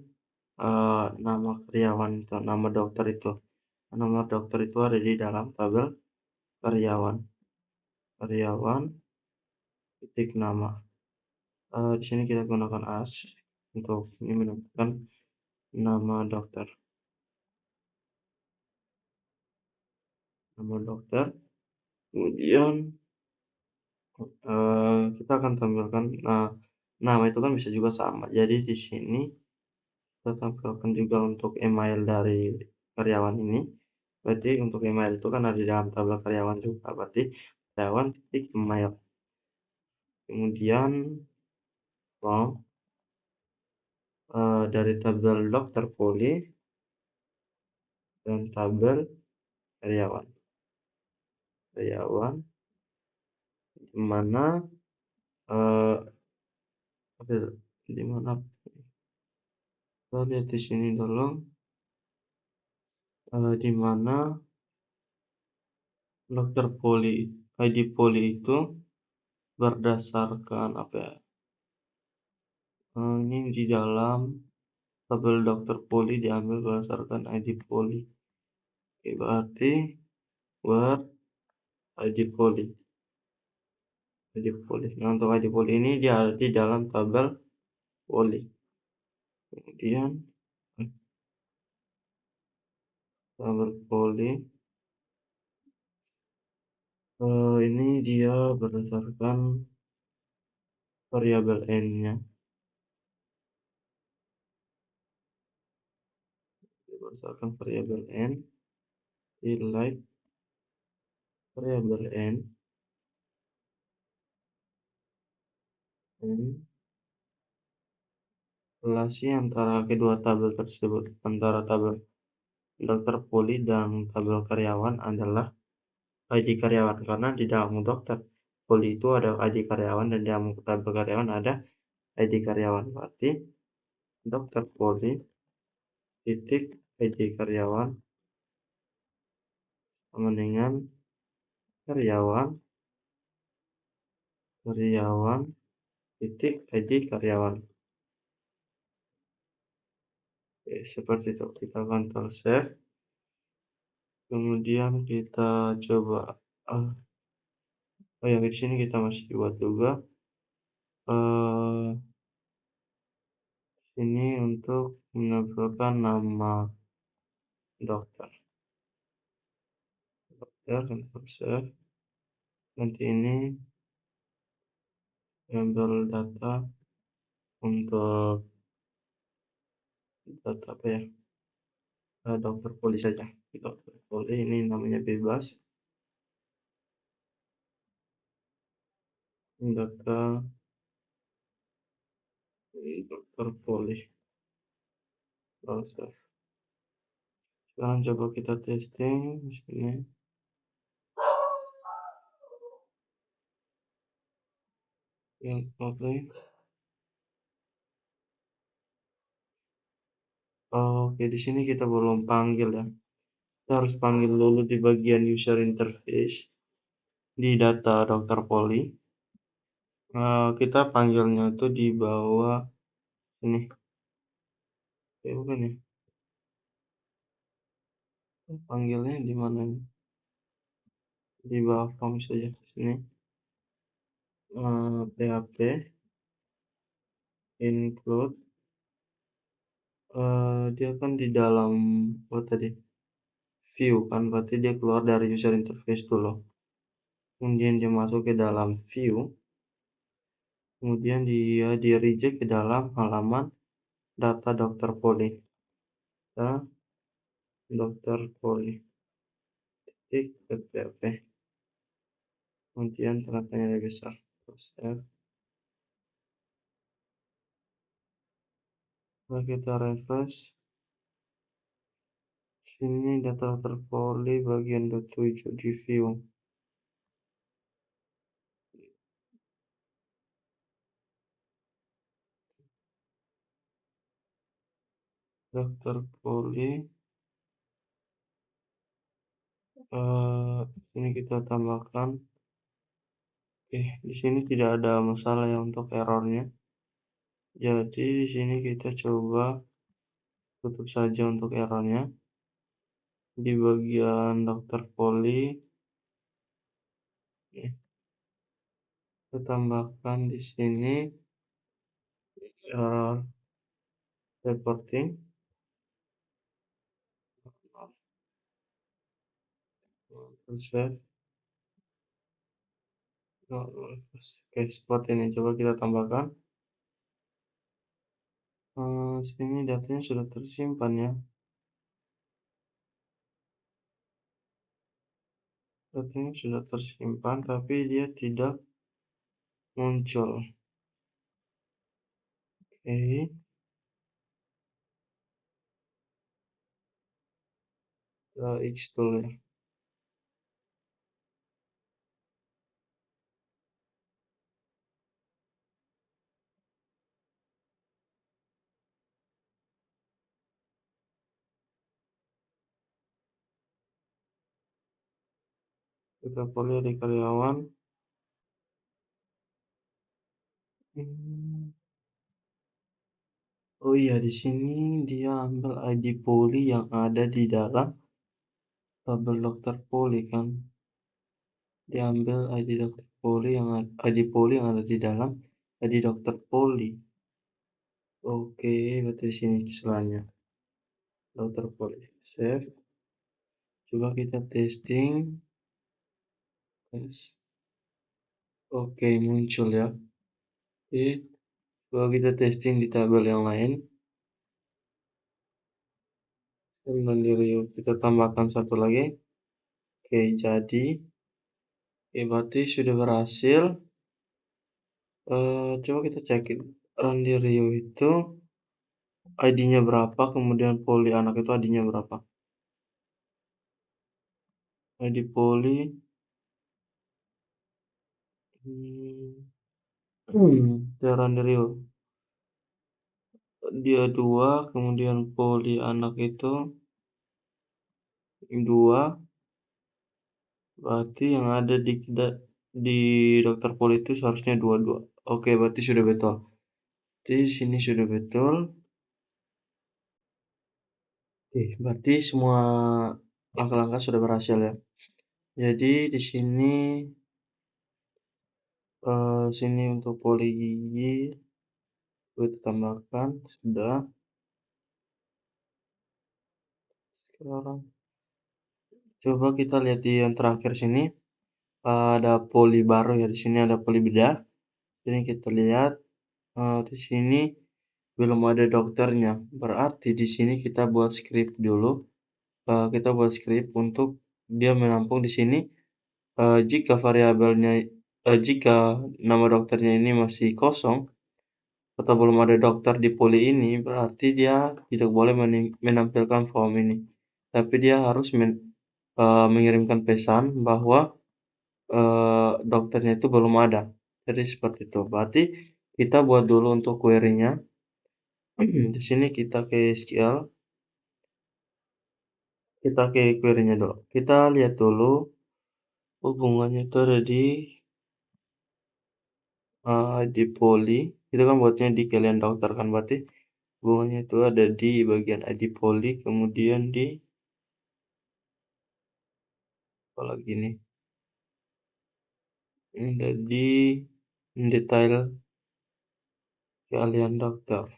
nama karyawan itu, nama dokter itu. Nama dokter itu ada di dalam tabel karyawan titik nama. Di sini kita gunakan as untuk ini menampilkan nama dokter. Kemudian kita akan tampilkan nama itu kan bisa juga sama. Jadi di sini kita tampilkan juga untuk email dari karyawan ini. Berarti untuk email itu kan ada di dalam tabel karyawan juga. Berarti karyawan titik email. Kemudian dari tabel dokter poli dan tabel karyawan di mana di mana kita lihat di sini dulu di mana dokter poli ID poli itu berdasarkan apa ya? Ini di dalam tabel dokter poli diambil berdasarkan ID poli. Oke, berarti where ID poli. Nah, untuk ID poli ini dia ada di dalam tabel poli. Kemudian tabel poli ini dia berdasarkan variabel n-nya. Berdasarkan variabel n, select variabel n relasi antara kedua tabel tersebut, antara tabel dokter poli dan tabel karyawan adalah ID karyawan, karena di dalam dokter poli itu ada ID karyawan dan di dalam tabel karyawan ada ID karyawan. Berarti Dokter Poli titik ID karyawan sama dengan karyawan titik ID karyawan. Oke, seperti itu. Kita Ctrl save. Kemudian kita coba. Oh ya, di sini kita masih buat juga. Ini untuk menambahkan nama dokter. Ctrl save. Nanti ini ambil data untuk data apa ya? Dokter Poli saja. Dokter Poli ini namanya bebas. Data Dokter Poli. Save. Sekarang coba kita testing di sini. Yang Poli. Oke, di sini kita belum panggil ya. Kita harus panggil dulu di bagian user interface di data Dokter Poli. Kita panggilnya itu di bawah ini. Bukan ya? Panggilnya di mana ini? Di bawah form saja sini. PHP include dia kan di dalam tadi view kan, berarti dia keluar dari user interface dulu. Kemudian dia masuk ke dalam view. Kemudian dia di reject ke dalam halaman data Dokter Poli. Dokter Poli titik PHP. Kemudian tanda tanya besar. Terus kita refresh. Sini data Dokter Poli bagian 27 di view. Dokter Poli. Ini kita tambahkan. Di sini tidak ada masalah ya untuk errornya. Jadi di sini kita coba tutup saja untuk errornya. Di bagian Dokter Poli, kita tambahkan di sini error reporting. Save. Oke, seperti ini. Coba kita tambahkan. Sini datanya sudah tersimpan ya. Datanya sudah tersimpan, tapi dia tidak muncul. Oke. X tool ya. Kita pilih di karyawan. Oh iya, di sini dia ambil ID Poli yang ada di dalam tabel Dokter Poli kan. Dia ambil ID Dokter Poli yang ada di dalam ID Dokter Poli. Oke, berarti di sini kesalahannya. Dokter Poli. Save. Coba kita testing. Yes. Oke, muncul ya. Oke, coba kita testing di tabel yang lain. Mandiri, kita tambahkan satu lagi. Oke, jadi berarti sudah berhasil. Coba kita cekin Randy Rio itu ID-nya berapa, kemudian Poli anak itu ID-nya berapa. ID Poli Randy Rio dia 2, kemudian poli anak itu 2, berarti yang ada di dokter poli itu seharusnya 2. Oke, berarti sudah betul. Di sini sudah betul. Oke, berarti semua langkah-langkah sudah berhasil ya. Jadi di sini sini untuk poli gigi kita tambahkan sudah. Sekarang coba kita lihat di yang terakhir sini, ada poli baru ya, di sini ada poli bedah. Jadi kita lihat di sini belum ada dokternya. Berarti di sini kita buat script dulu. Kita buat script untuk dia menampung di sini. Jika variabelnya jika nama dokternya ini masih kosong atau belum ada dokter di poli ini, berarti dia tidak boleh menampilkan form ini. Tapi dia harus mengirimkan pesan bahwa dokternya itu belum ada. Jadi seperti itu. Berarti kita buat dulu untuk query-nya. Di sini kita ke SQL, kita ke query-nya dulu. Kita lihat dulu hubungannya itu ada di poli. Itu kan buatnya di kalian dokter kan, berarti hubungannya itu ada di bagian ID poli, kemudian di apa lagi nih? Ada di detail keahlian dokter.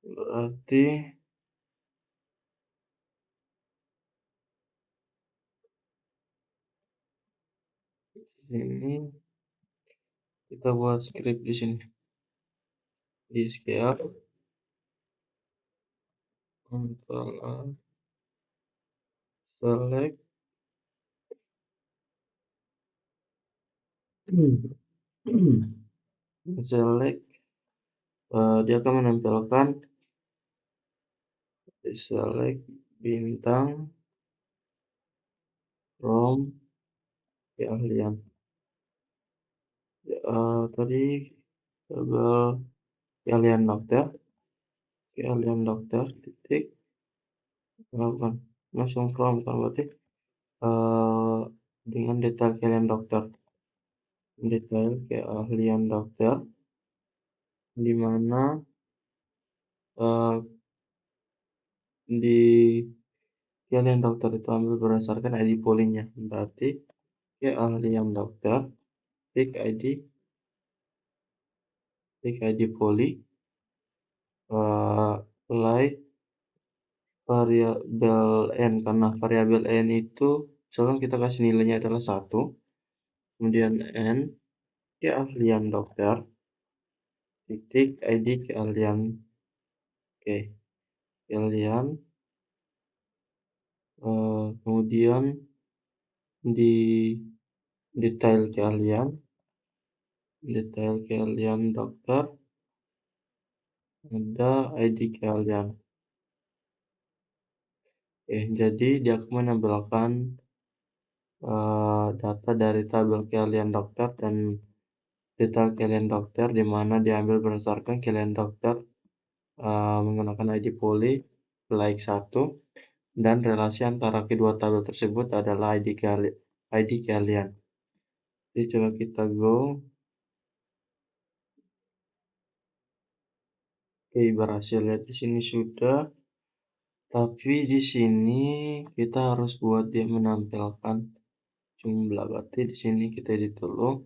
Berarti ini kita buat script di sini. Di SQL untuk select select dia akan menampilkan select bintang from keahlian. Tadi tabel keahlian dokter titik bukan langsung from kan, berarti dengan detail keahlian dokter di mana uh, di keahlian dokter itu ambil berdasarkan ID polinya. Berarti keahlian dokter tik ID poli like variabel n, karena variabel n itu misalkan kita kasih nilainya adalah 1, kemudian n keahlian dokter titik ID keahlian. Oke, keahlian kemudian di detail keahlian dokter ada ID keahlian. Jadi dia akan menampilkan data dari tabel keahlian dokter dan detail keahlian dokter, di mana diambil berdasarkan keahlian dokter menggunakan ID poli like 1, dan relasi antara kedua tabel tersebut adalah ID keahlian. Jadi coba kita go. Oke, berhasil ya, di sini sudah. Tapi di sini kita harus buat dia menampilkan jumlah. Berarti di sini kita edit dulu.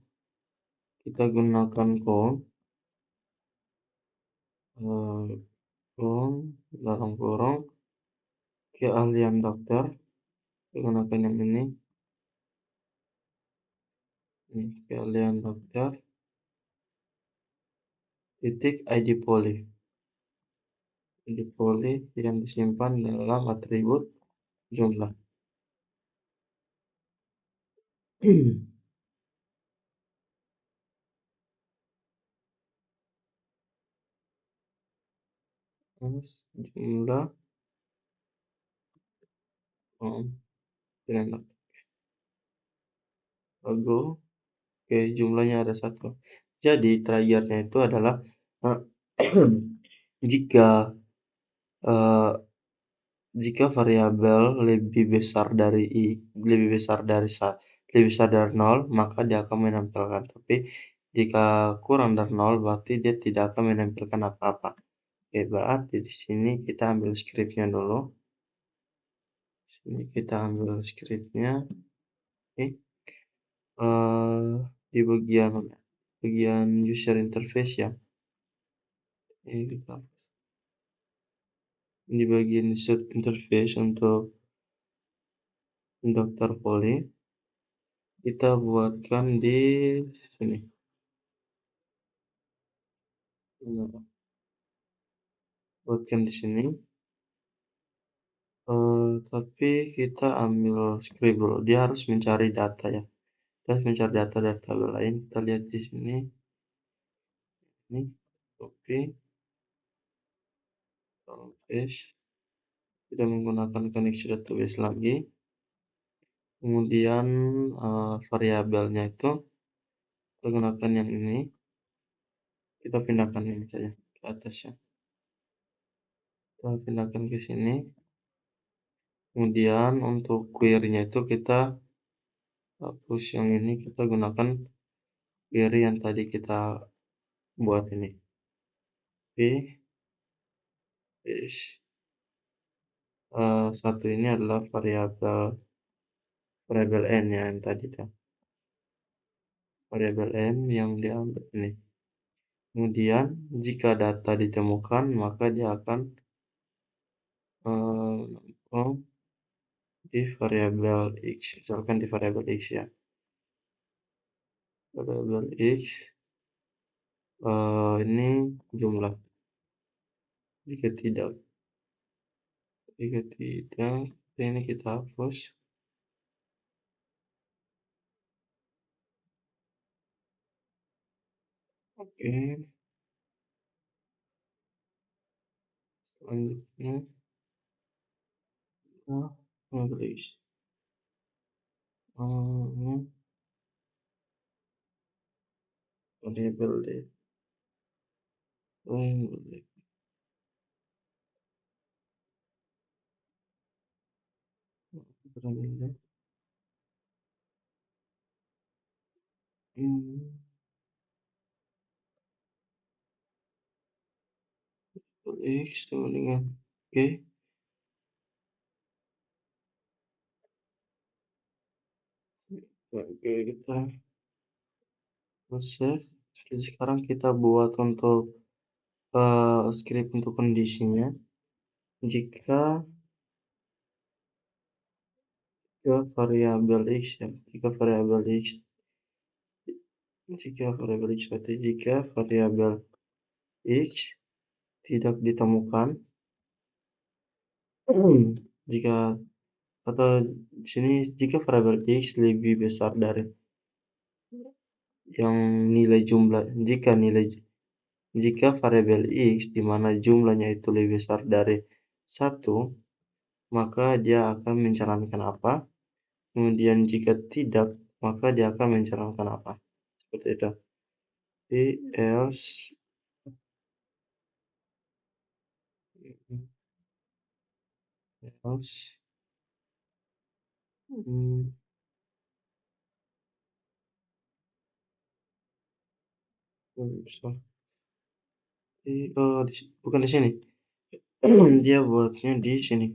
Kita gunakan count, dalam kurung keahlian dokter. Gunakan yang ini. Keahlian dokter titik ID poli. ID poli yang disimpan dalam atribut jumlah. Terus jumlah keahlian dokter. Logo. Oke, jumlahnya ada 1. Jadi triggernya itu adalah Jika uh, jika variabel lebih besar dari lebih besar dari 0, maka dia akan menampilkan. Tapi jika kurang dari 0, berarti dia tidak akan menampilkan apa-apa. Oke, berarti di sini kita ambil scriptnya dulu. Sini kita ambil scriptnya. Oke. Di bagian user interface ya. Ini kita di bagian user interface untuk Dr. Poli kita buatkan di sini. Buatkan di sini. Tapi kita ambil script dulu. Dia harus mencari data ya. Dia harus mencari data dari tabel lain. Kita lihat di sini. Ini copy, paste. Tidak menggunakan koneksi database lagi. Kemudian variabelnya itu kita gunakan yang ini. Kita pindahkan ini saja ke atas ya. Kita pindahkan ke sini. Kemudian untuk query-nya itu kita hapus yang ini, kita gunakan query yang tadi kita buat ini. Oke. Satu ini adalah variabel n ya, yang tadi tuh. Variabel n yang diambil ini. Kemudian jika data ditemukan, maka dia akan di variabel x, misalkan di variabel x ya. Variabel x ini jumlah. Jika tidak, ini kita hapus. Oke. Selanjutnya variabel x. Variabel d. Variabel x sama dengan oke. Oke, kita save. Jadi sekarang kita buat untuk script untuk kondisinya. Jika variabel x ya, jika variabel x berarti jika variabel x tidak ditemukan, jika atau di sini jika variabel x lebih besar dari yang nilai jumlah, jika variabel x di mana jumlahnya itu lebih besar dari 1, maka dia akan menjalankan apa? Kemudian jika tidak, maka dia akan menjalankan apa? Seperti itu. Else bukan di sini. Dia buatnya di sini.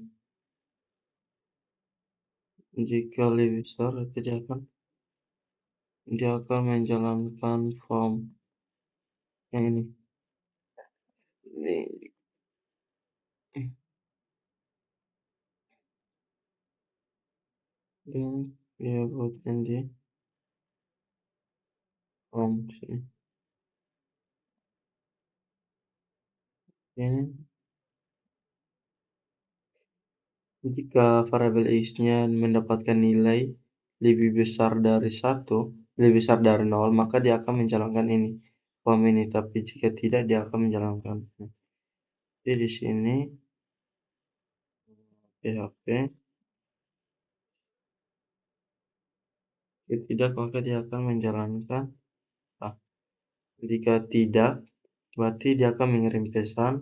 Jika lebih besar, dia akan menjalankan form yang ini. Dan dia buatnya di form sini. Ini jika variabel x-nya mendapatkan nilai lebih besar dari 1, lebih besar dari 0, maka dia akan menjalankan ini, form ini. Tapi jika tidak, dia akan menjalankan. Jadi di sini PHP. Jika tidak, maka dia akan menjalankan. Jika tidak, Berarti dia akan mengirim pesan,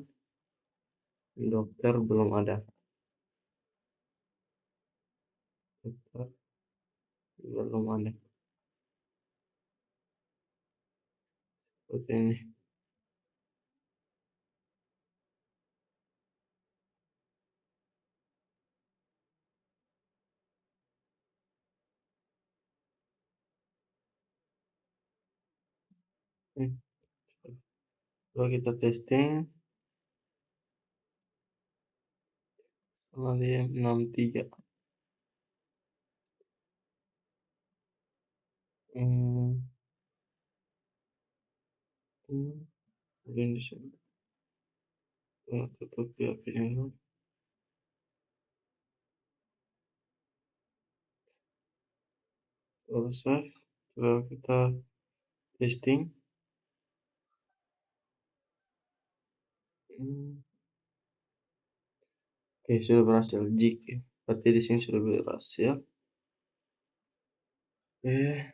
dokter belum ada. Dokter belum ada. Seperti ini. Coba kita testing. Dia 63. Hmm. Indonesia. Tutup ya ini. Proses. Coba kita testing. Oke, sudah berhasil. Jika berarti di sini sudah berhasil. Oke,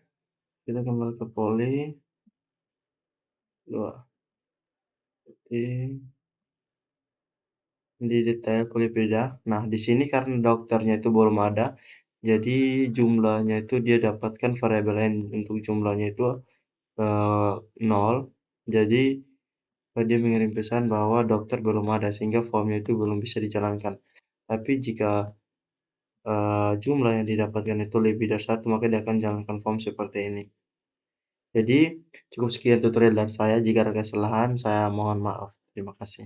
kita kembali ke poli. Dua. Di detail poli beda. Nah, di sini karena dokternya itu belum ada, jadi jumlahnya itu dia dapatkan variabel n untuk jumlahnya itu 0. Jadi dia mengirim pesan bahwa dokter belum ada sehingga formnya itu belum bisa dijalankan. Tapi jika jumlah yang didapatkan itu lebih dari 1, maka dia akan jalankan form seperti ini. Jadi cukup sekian tutorial dari saya. Jika ada kesalahan, saya mohon maaf. Terima kasih.